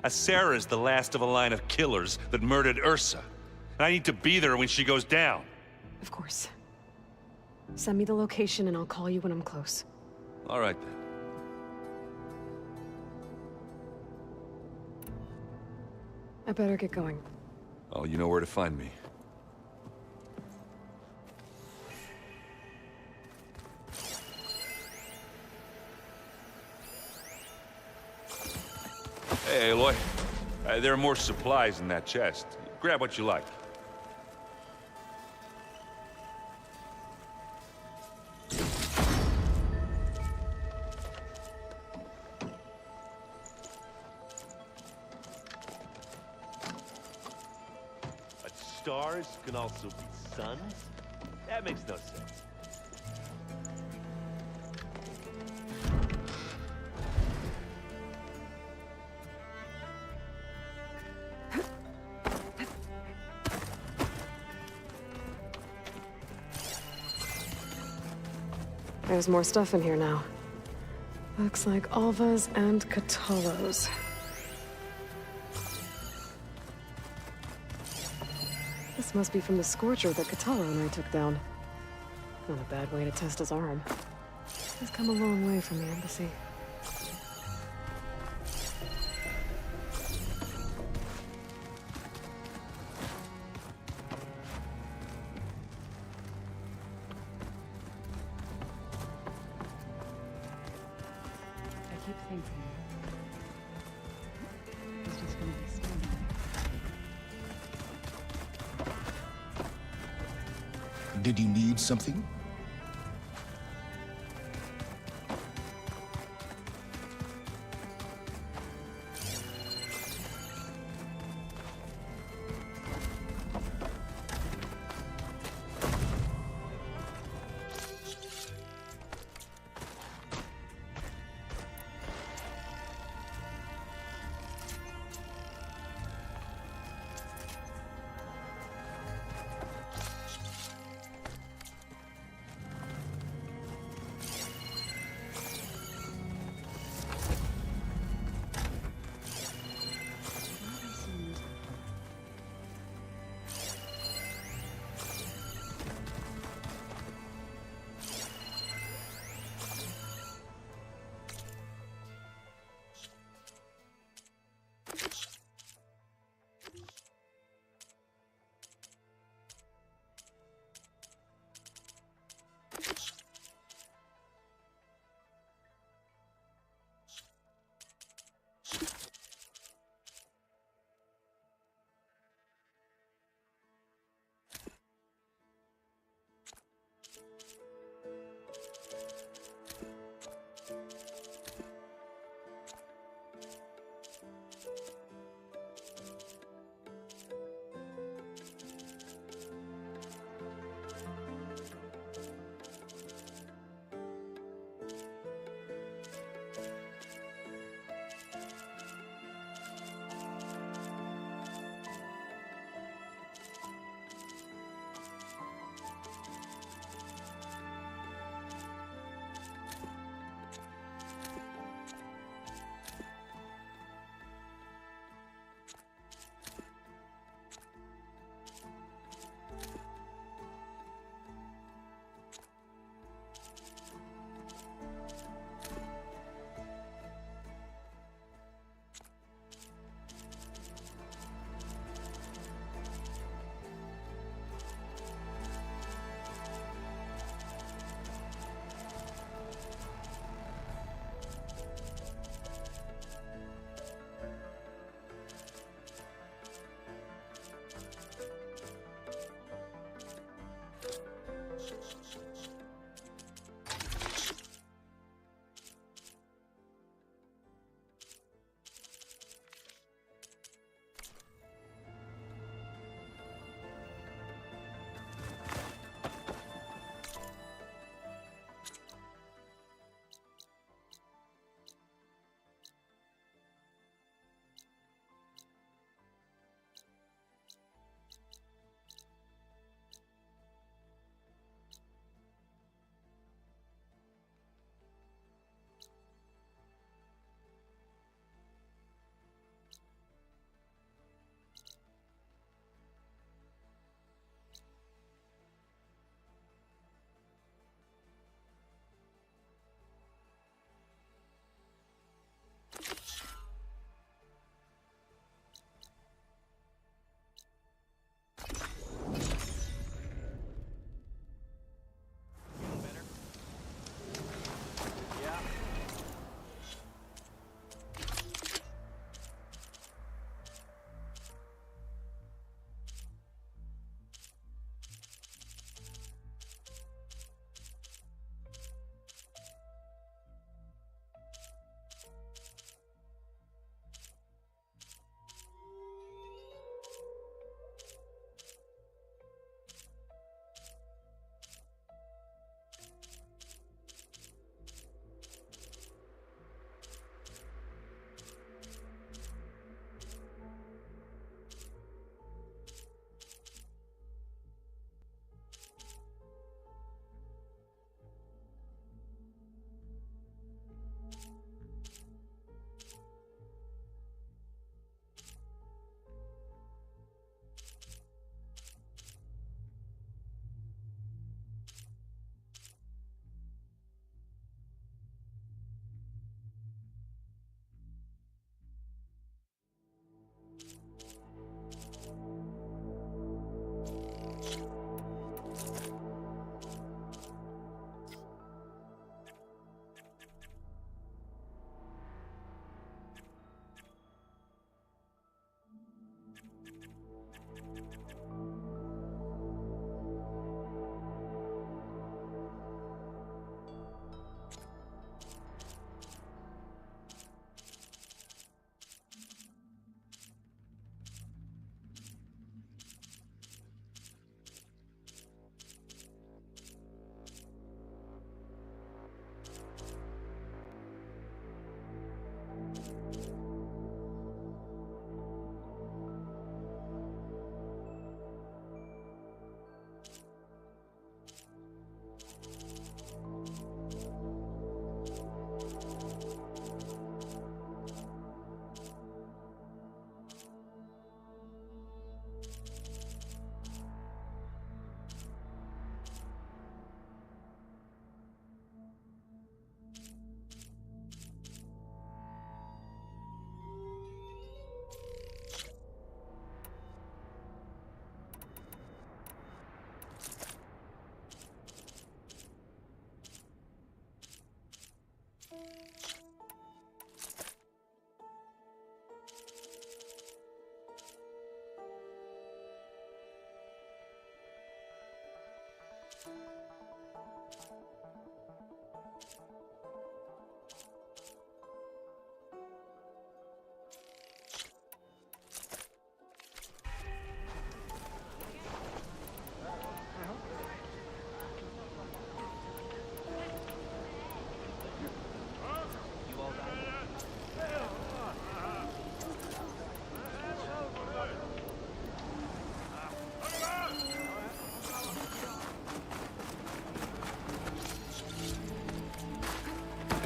Asera's the last of a line of killers that murdered Ursa. And I need to be there when she goes down. Of course. Send me the location and I'll call you when I'm close. All right, then. I better get going. Oh, you know where to find me. Hey, Aloy. There are more supplies in that chest. Grab what you like. But stars can also be suns? That makes no sense. There's more stuff in here now. Looks like Alvas and Catalos. This must be from the Scorcher that Catalo and I took down. Not a bad way to test his arm. He's come a long way from the embassy. Did you need something?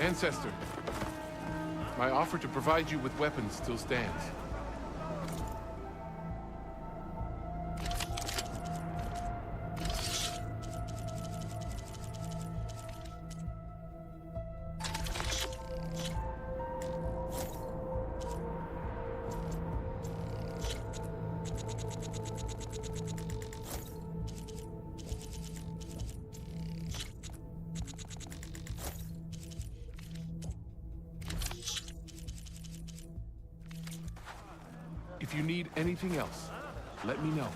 Ancestor, my offer to provide you with weapons still stands. If you need anything else, let me know.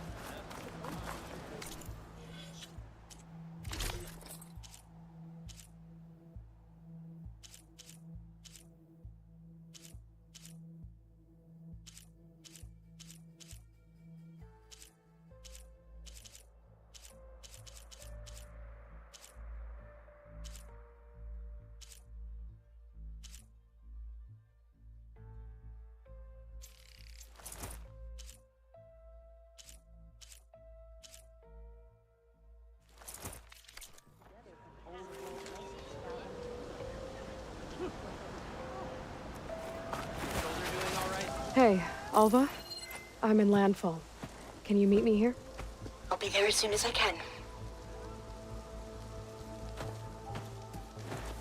Hey, Alva. I'm in landfall. Can you meet me here? I'll be there as soon as I can.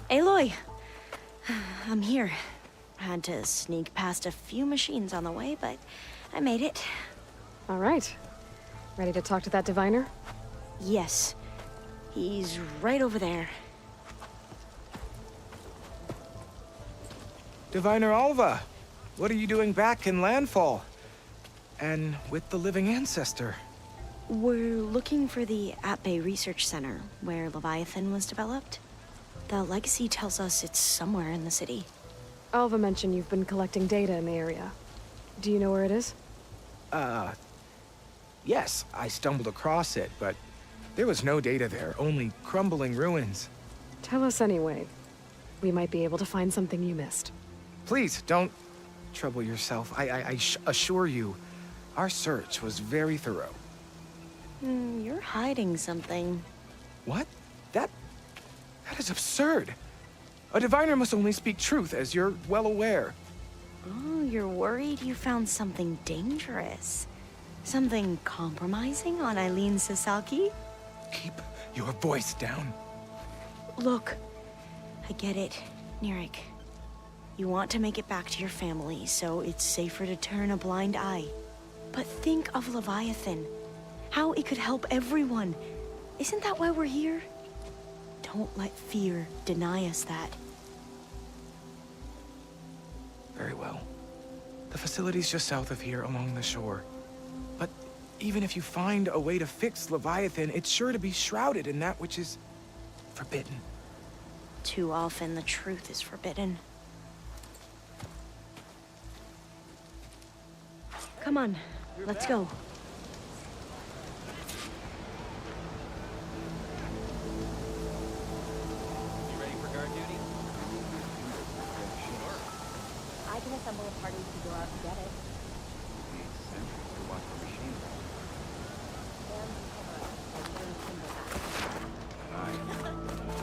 Aloy! I'm here. Had to sneak past a few machines on the way, but I made it. All right. Ready to talk to that diviner? Yes. He's right over there. Diviner Alva, what are you doing back in Landfall? And with the living ancestor? We're looking for the At-Bay Research Center, where Leviathan was developed. The legacy tells us it's somewhere in the city. Alva mentioned you've been collecting data in the area. Do you know where it is? Yes, I stumbled across it, but there was no data there, only crumbling ruins. Tell us anyway. We might be able to find something you missed. Please, don't trouble yourself. I assure you, our search was very thorough. You're hiding something. What? That is absurd. A diviner must only speak truth, as you're well aware. Oh, you're worried you found something dangerous? Something compromising on Eileen Sasaki? Keep your voice down. Look, I get it, Nirik. You want to make it back to your family, so it's safer to turn a blind eye. But think of Leviathan. How it could help everyone. Isn't that why we're here? Don't let fear deny us that. Very well. The facility's just south of here, along the shore. But even if you find a way to fix Leviathan, it's sure to be shrouded in that which is forbidden. Too often the truth is forbidden. Come on, let's go. I can assemble a party to go out and get it.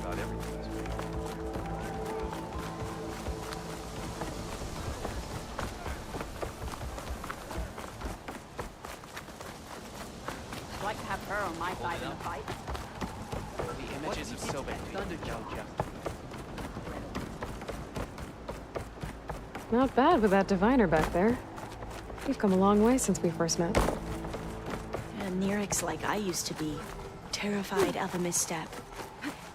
About everything's I'd like to have her on my side in the fight. The images of Sobek Thunder Jojo. Not bad with that diviner back there. You've come a long way since we first met. And Nirik's like I used to be. Terrified of a misstep.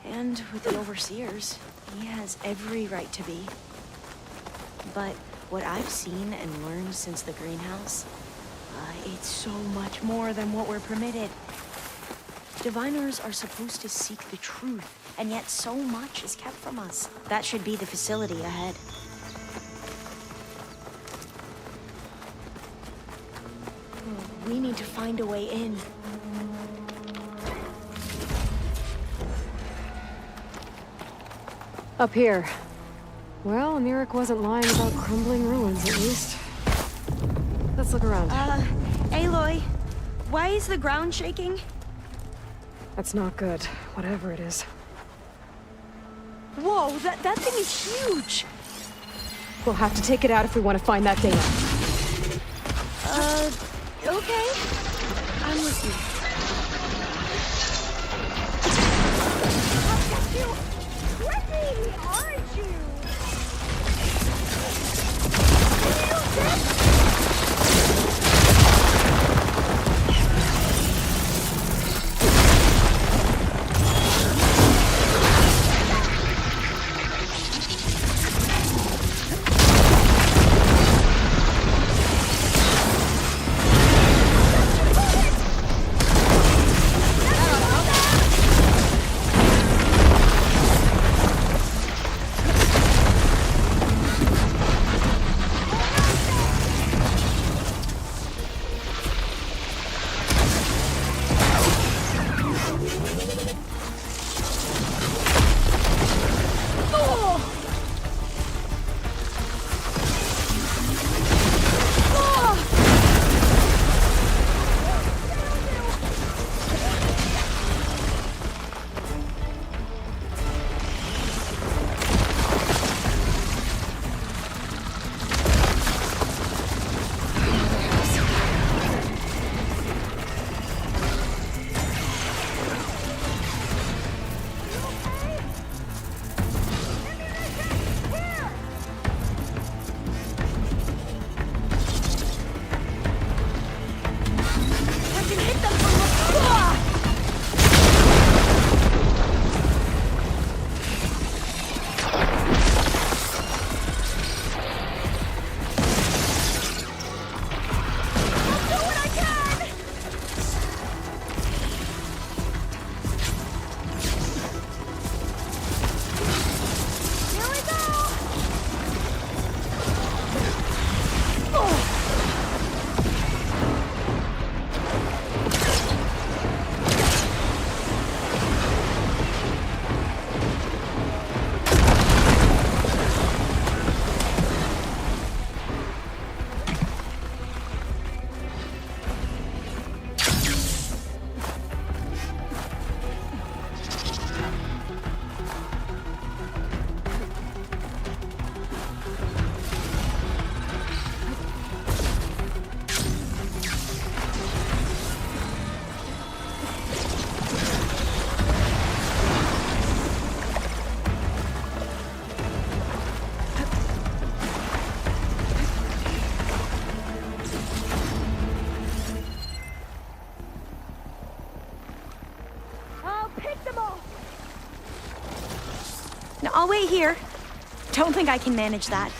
And with the Overseers, he has every right to be. But what I've seen and learned since the greenhouse, it's so much more than what we're permitted. Diviners are supposed to seek the truth, and yet so much is kept from us. That should be the facility ahead. We need to find a way in. Up here. Well, Nirik wasn't lying about crumbling ruins, at least. Let's look around. Aloy, why is the ground shaking? That's not good, whatever it is. Whoa, that thing is huge! We'll have to take it out if we want to find that data. Okay. I'm with you. Tricky, aren't you? Now, I'll wait here. Don't think I can manage that.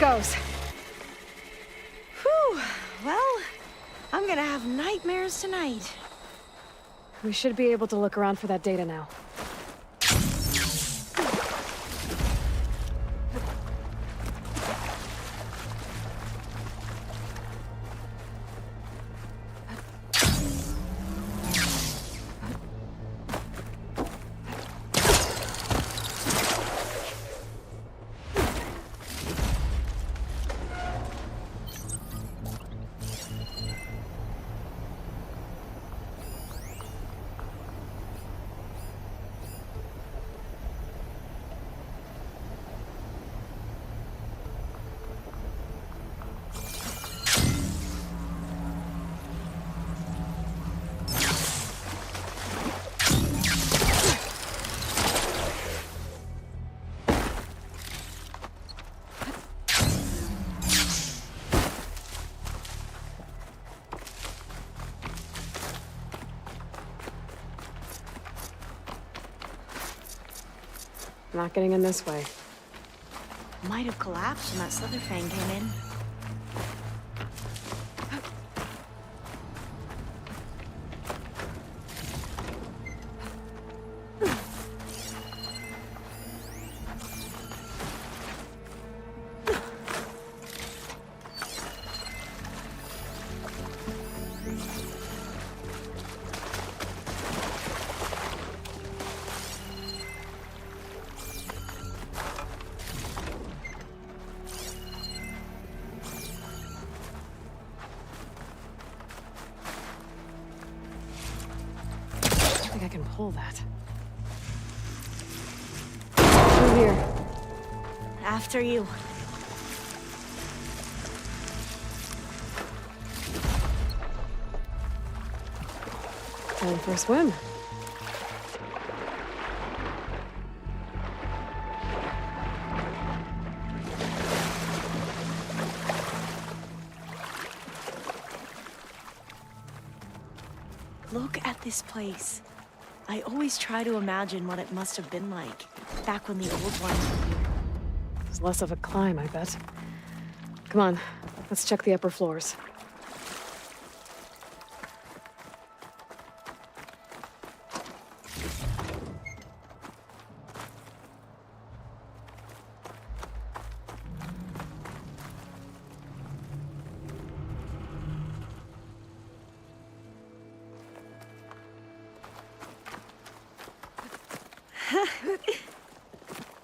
goes. Whew. Well, I'm gonna have nightmares tonight. We should be able to look around for that data now. Not getting in this way. Might have collapsed when that Slitherfang came in. I can pull that. Through here. After you. Time for a swim. Look at this place. I always try to imagine what it must have been like, back when the old ones were here. It's less of a climb, I bet. Come on, let's check the upper floors.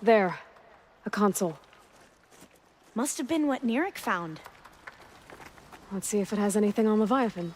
There. A console. Must have been what Neric found. Let's see if it has anything on Leviathan.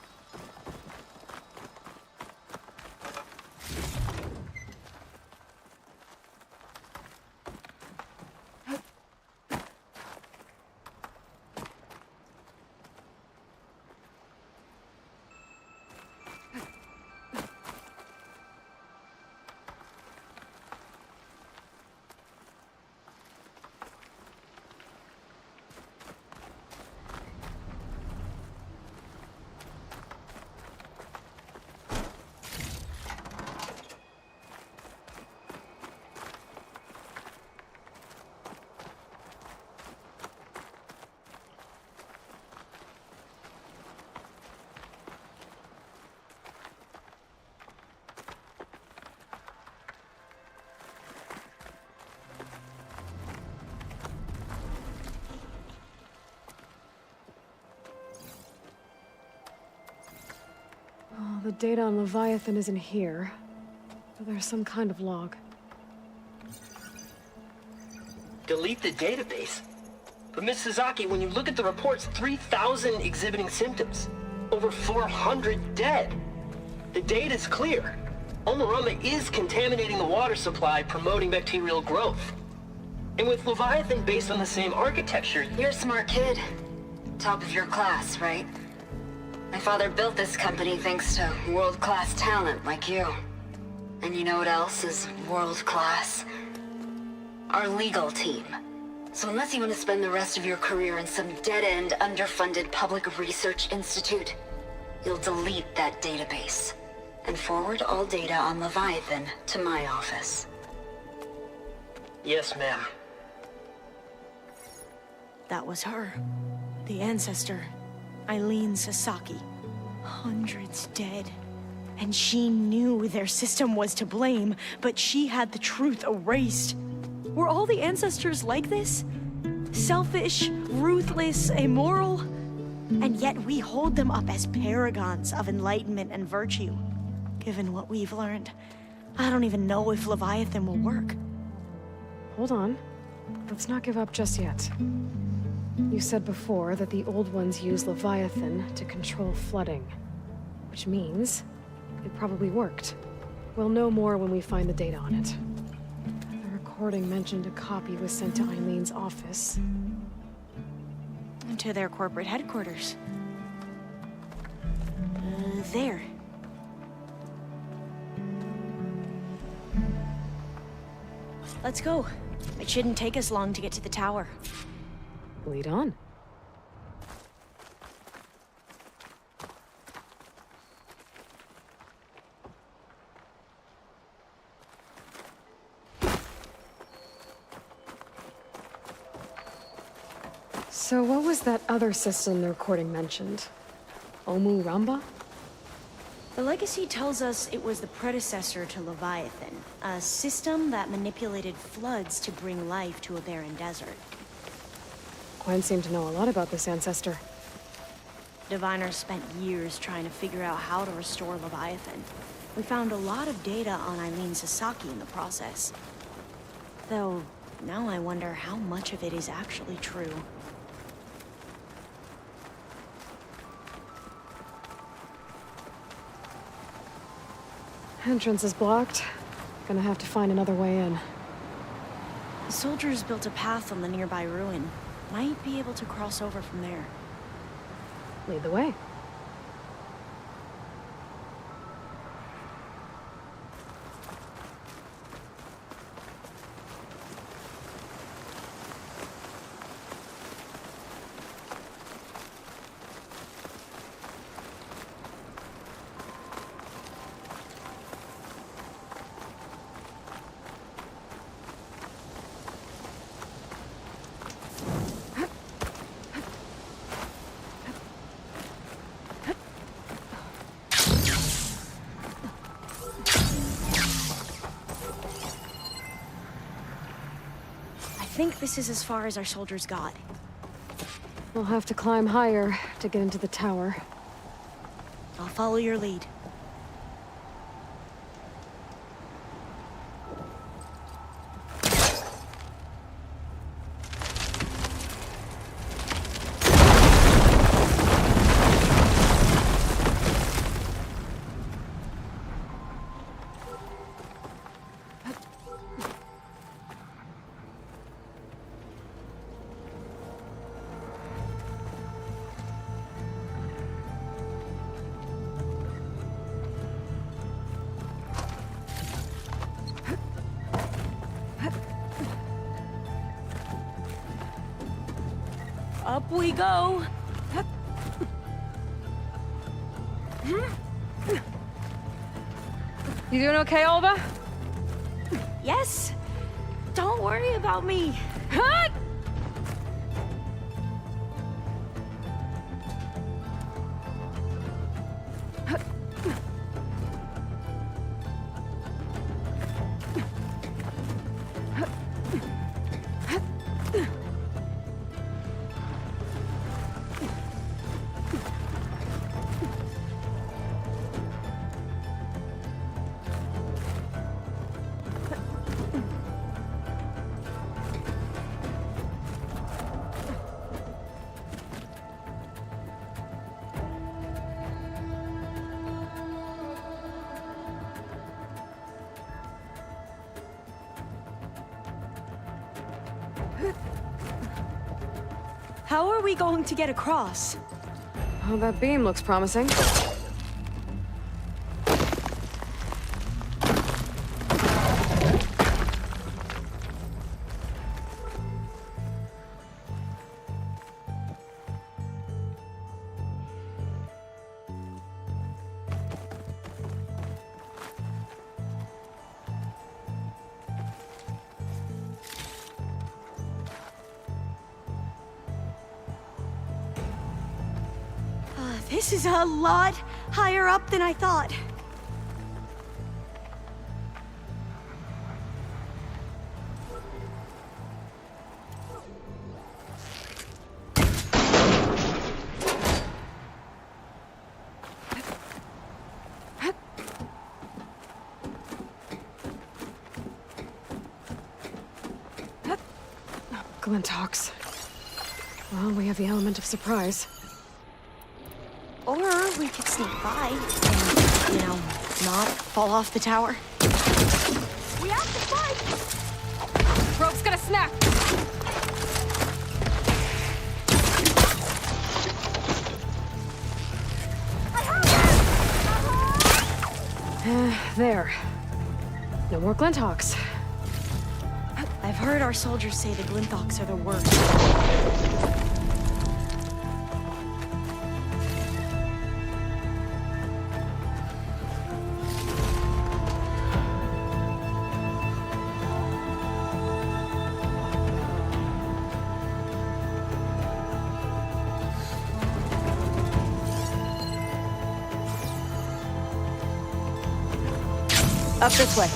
Oh, the data on Leviathan isn't here. But there's some kind of log. Delete the database? But Miss Sasaki, when you look at the reports, 3,000 exhibiting symptoms. Over 400 dead. The data's clear. Omarama is contaminating the water supply, promoting bacterial growth. And with Leviathan based on the same architecture... You're a smart kid. Top of your class, right? My father built this company thanks to world-class talent like you. And you know what else is world-class? Our legal team. So unless you want to spend the rest of your career in some dead-end, underfunded public research institute, you'll delete that database and forward all data on Leviathan to my office. Yes, ma'am. That was her. The ancestor, Eileen Sasaki. Hundreds dead. And she knew their system was to blame, but she had the truth erased. Were all the ancestors like this? Selfish, ruthless, immoral? And yet we hold them up as paragons of enlightenment and virtue. Given what we've learned, I don't even know if Leviathan will work. Hold on. Let's not give up just yet. You said before that the old ones use Leviathan to control flooding. Which means it probably worked. We'll know more when we find the data on it. The recording mentioned a copy was sent to Eileen's office. To their corporate headquarters. There. Let's go. It shouldn't take us long to get to the tower. Lead on. So what was that other system the recording mentioned? Omu Ramba? The legacy tells us it was the predecessor to Leviathan, a system that manipulated floods to bring life to a barren desert. Gwen seemed to know a lot about this ancestor. Diviners spent years trying to figure out how to restore Leviathan. We found a lot of data on Eileen Sasaki in the process. Though, now I wonder how much of it is actually true. Entrance is blocked. Gonna have to find another way in. The soldiers built a path on the nearby ruin. Might be able to cross over from there. Lead the way. I think this is as far as our soldiers got. We'll have to climb higher to get into the tower. I'll follow your lead. Up we go! You doing okay, Olva? Yes! Don't worry about me! How are we going to get across? Oh, that beam looks promising. This is a lot higher up than I thought. Glintox. Well, we have the element of surprise. Or we could sneak by and, not fall off the tower. We have to fight! Rope's gonna snap! There. No more Glintox. I've heard our soldiers say the Glintox are the worst. Up this way.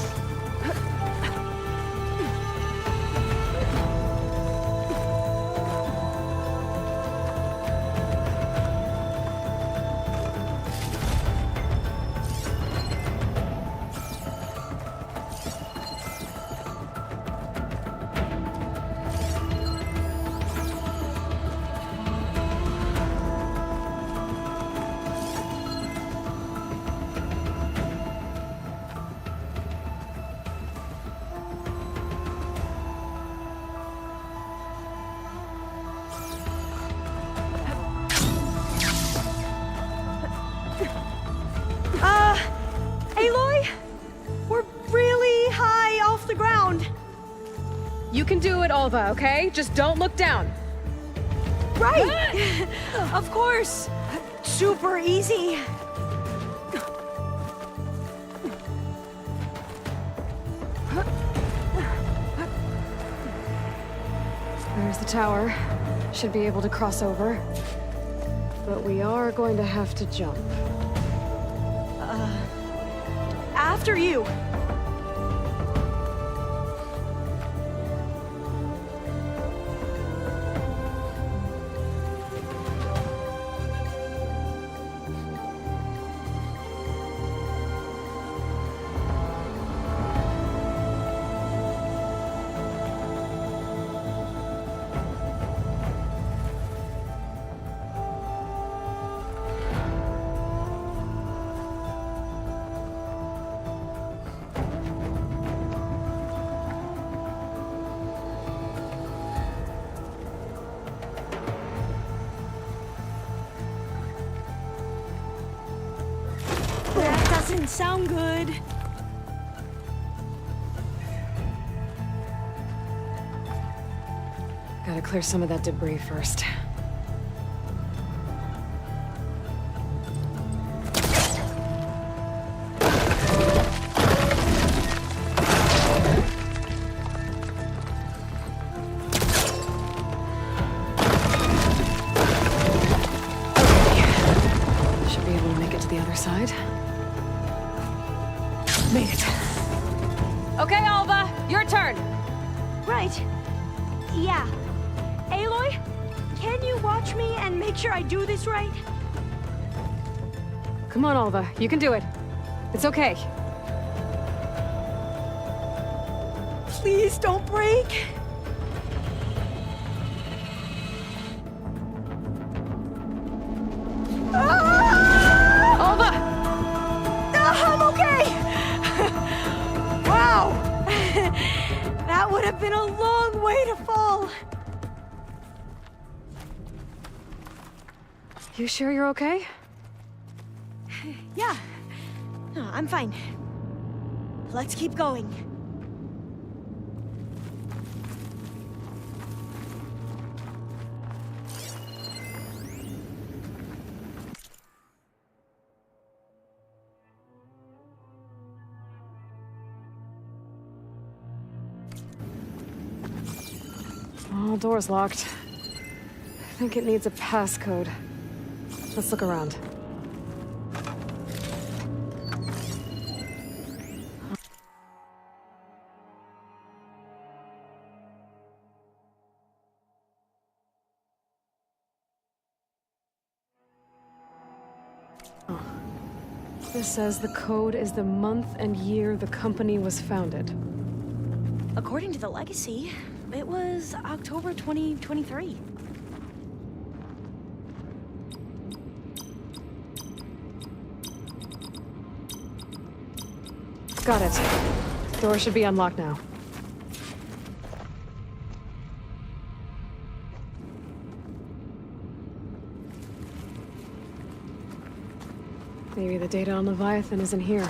Aloy? We're really high off the ground. You can do it, Alva, okay? Just don't look down. Right! Of course! Super easy. There's the tower. Should be able to cross over. But we are going to have to jump. After you. Doesn't sound good. Gotta clear some of that debris first. Should be able to make it to the other side. Made it. Okay, Alva, your turn. Right. Yeah. Aloy, can you watch me and make sure I do this right? Come on, Alva. You can do it. It's okay. Please don't break. Alva! I'm okay! Wow! That would have been a long way to fall. You sure you're okay? Yeah. No, I'm fine. Let's keep going. All doors locked. I think it needs a passcode. Let's look around. This says the code is the month and year the company was founded. According to the legacy, it was October 2023. Got it. Door should be unlocked now. Maybe the data on Leviathan is in here.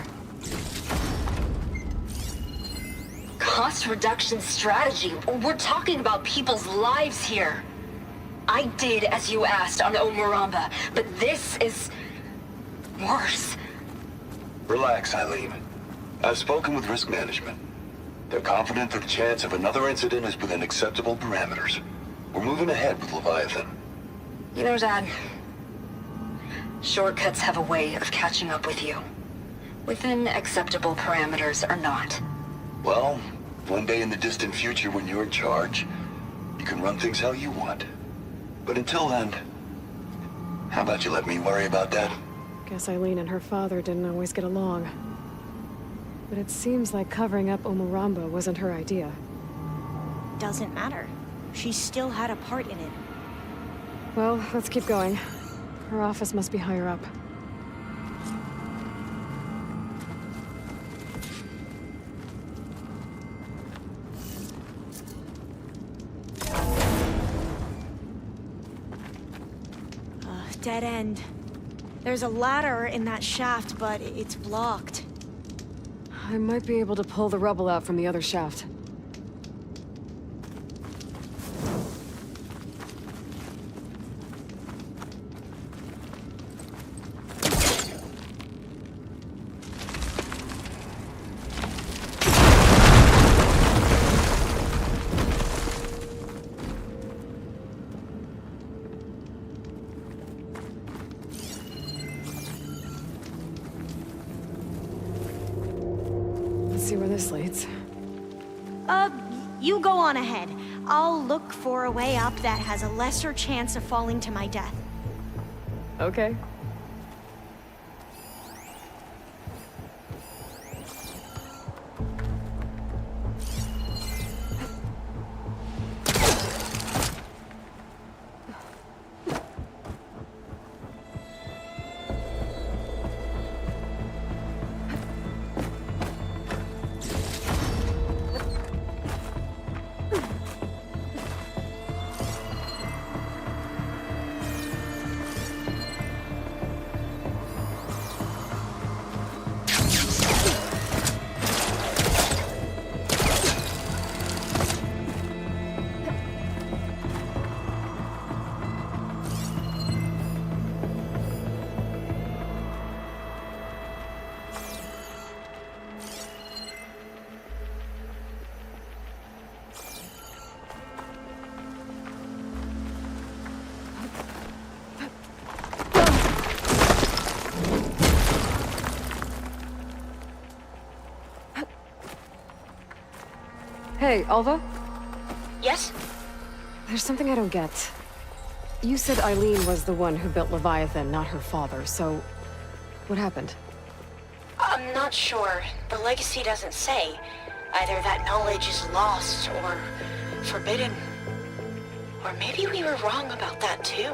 Cost reduction strategy. We're talking about people's lives here. I did as you asked on Omuramba, but this is worse. Relax, Eileen. I've spoken with risk management. They're confident that the chance of another incident is within acceptable parameters. We're moving ahead with Leviathan. You know, Dad, shortcuts have a way of catching up with you. Within acceptable parameters or not. Well, one day in the distant future when you're in charge, you can run things how you want. But until then, how about you let me worry about that? Guess Eileen and her father didn't always get along. But it seems like covering up Omuramba wasn't her idea. Doesn't matter. She still had a part in it. Well, let's keep going. Her office must be higher up. Dead end. There's a ladder in that shaft, but it's blocked. I might be able to pull the rubble out from the other shaft. See where this leads. You go on ahead. I'll look for a way up that has a lesser chance of falling to my death. Okay. Hey, Alva? Yes? There's something I don't get. You said Eileen was the one who built Leviathan, not her father, so... what happened? I'm not sure. The legacy doesn't say. Either that knowledge is lost or forbidden. Or maybe we were wrong about that too.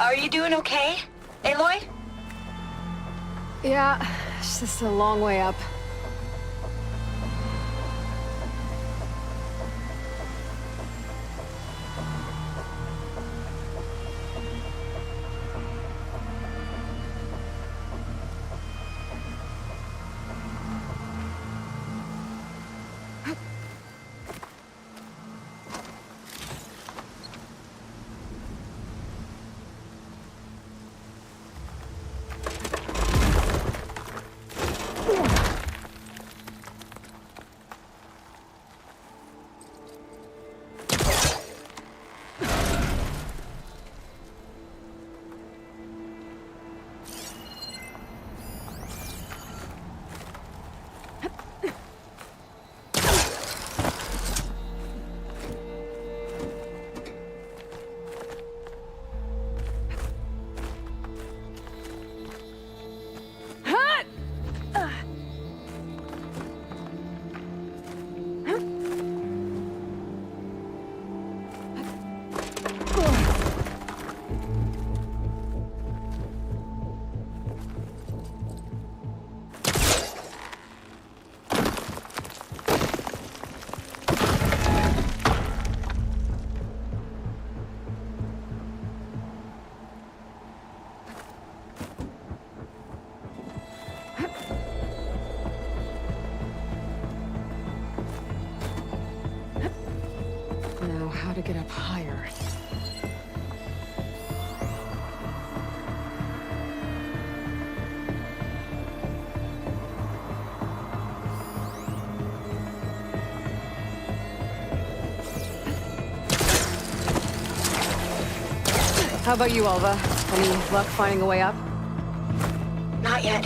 Are you doing okay, Aloy? Yeah, it's just a long way up. Now, how to get up higher? How about you, Alva? Any luck finding a way up? Not yet.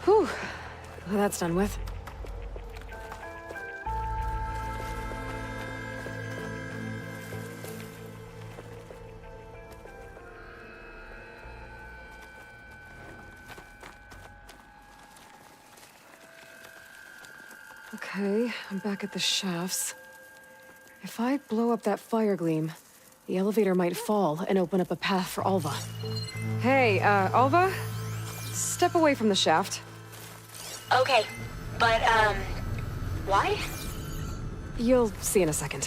Whew. Well, that's done with. Okay, I'm back at the shafts. If I blow up that fire gleam, the elevator might fall and open up a path for Alva. Hey, Alva? Step away from the shaft. Okay, but, why? You'll see in a second.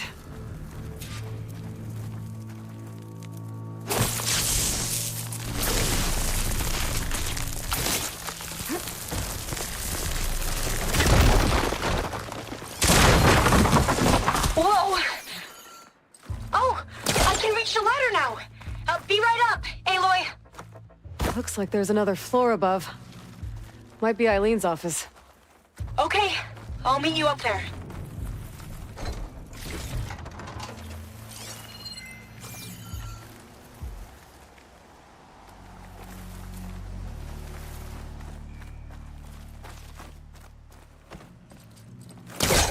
Whoa! Oh, I can reach the ladder now! Be right up, Aloy! Looks like there's another floor above. Might be Eileen's office. Okay, I'll meet you up there.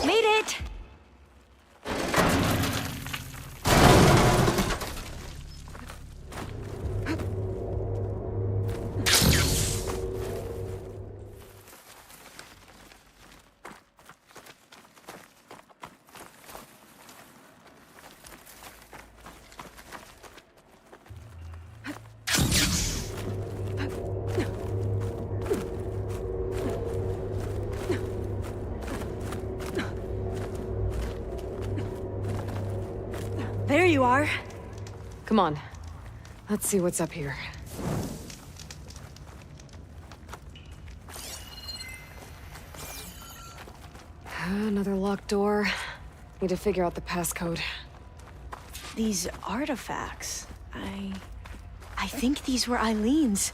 Made it! There you are. Come on. Let's see what's up here. Another locked door. Need to figure out the passcode. These artifacts, I think these were Eileen's.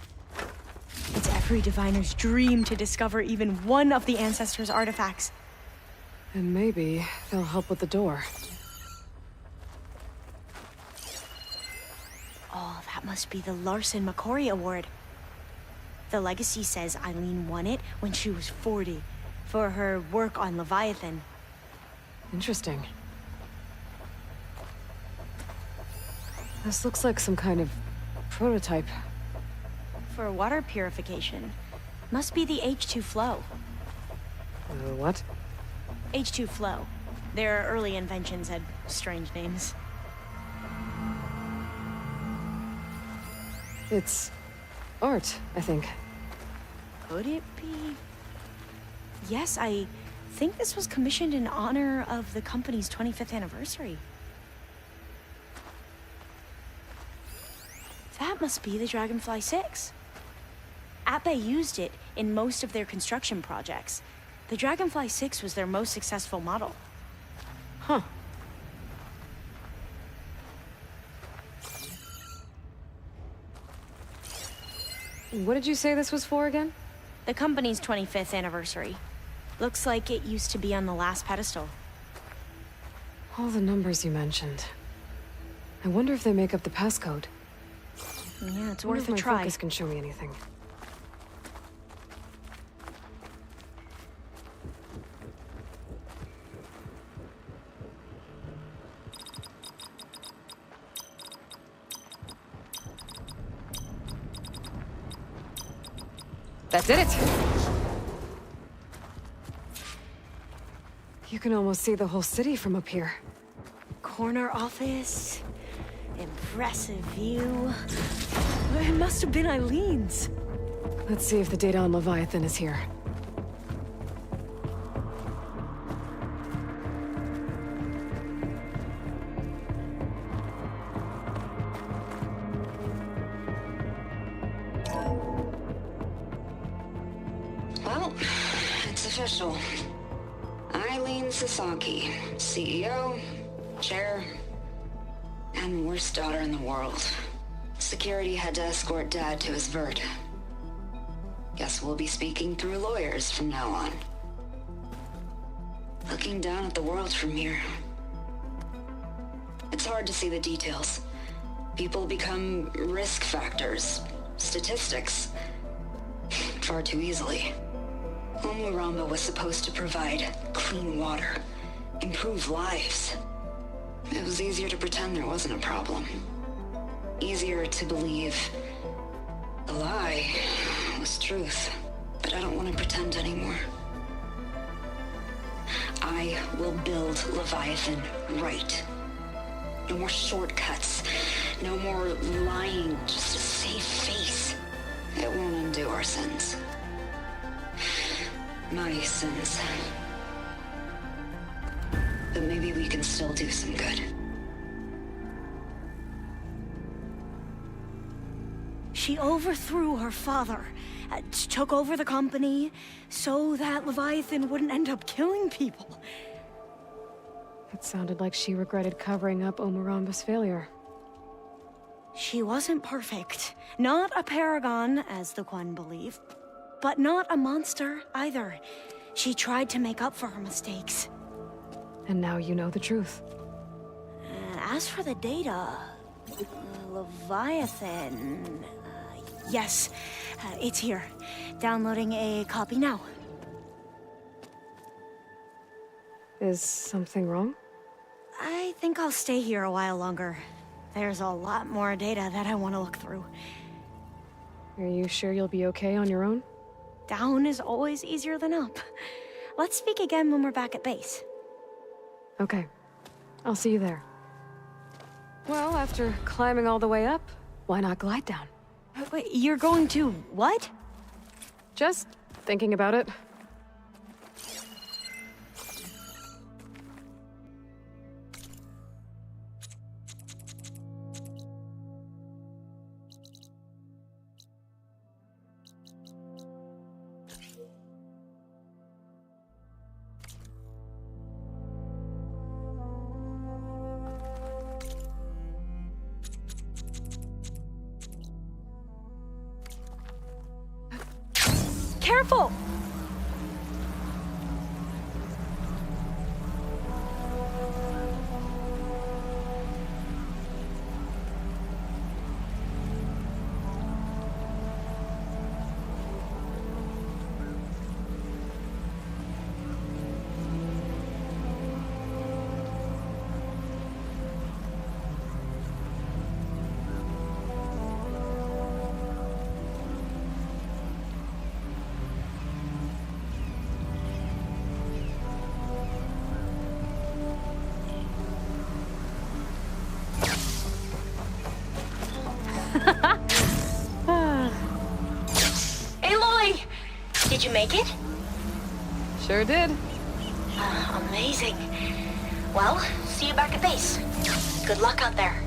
It's every diviner's dream to discover even one of the Ancestors' artifacts. And maybe they'll help with the door. Oh, that must be the Larson McCory Award. The legacy says Eileen won it when she was 40 for her work on Leviathan. Interesting. This looks like some kind of prototype. For water purification. Must be the H2 flow. What? H2 flow. Their early inventions had strange names. It's art, I think. Could it be? Yes, I think this was commissioned in honor of the company's 25th anniversary. That must be the Dragonfly 6. Ape used it in most of their construction projects. The Dragonfly 6 was their most successful model. Huh. What did you say this was for again? The company's 25th anniversary. Looks like it used to be on the last pedestal. All the numbers you mentioned. I wonder if they make up the passcode. Yeah, it's Wonder worth if a my try. focus can show me anything. That did it! You can almost see the whole city from up here. Corner office. Impressive view. It must have been Eileen's. Let's see if the data on Leviathan is here. Well, it's official. Eileen Sasaki, CEO, chair, and worst daughter in the world. Security had to escort Dad to his vert. Guess we'll be speaking through lawyers from now on. Looking down at the world from here. It's hard to see the details. People become risk factors, statistics, far too easily. Omuramba was supposed to provide clean water, improve lives. It was easier to pretend there wasn't a problem. Easier to believe the lie was truth. But I don't want to pretend anymore. I will build Leviathan right. No more shortcuts. No more lying just to save face. It won't undo our sins. My sins. But maybe we can still do some good. She overthrew her father, took over the company, so that Leviathan wouldn't end up killing people. It sounded like she regretted covering up Omuramba's failure. She wasn't perfect. Not a paragon, as the Quan believe, but not a monster either. She tried to make up for her mistakes. And now you know the truth. As for the data, Leviathan... yes, it's here. Downloading a copy now. Is something wrong? I think I'll stay here a while longer. There's a lot more data that I want to look through. Are you sure you'll be okay on your own? Down is always easier than up. Let's speak again when we're back at base. Okay. I'll see you there. Well, after climbing all the way up, why not glide down? Wait, you're going to what? Just thinking about it. Careful! Aloy! Did you make it? Sure did. Amazing. Well, see you back at base. Good luck out there.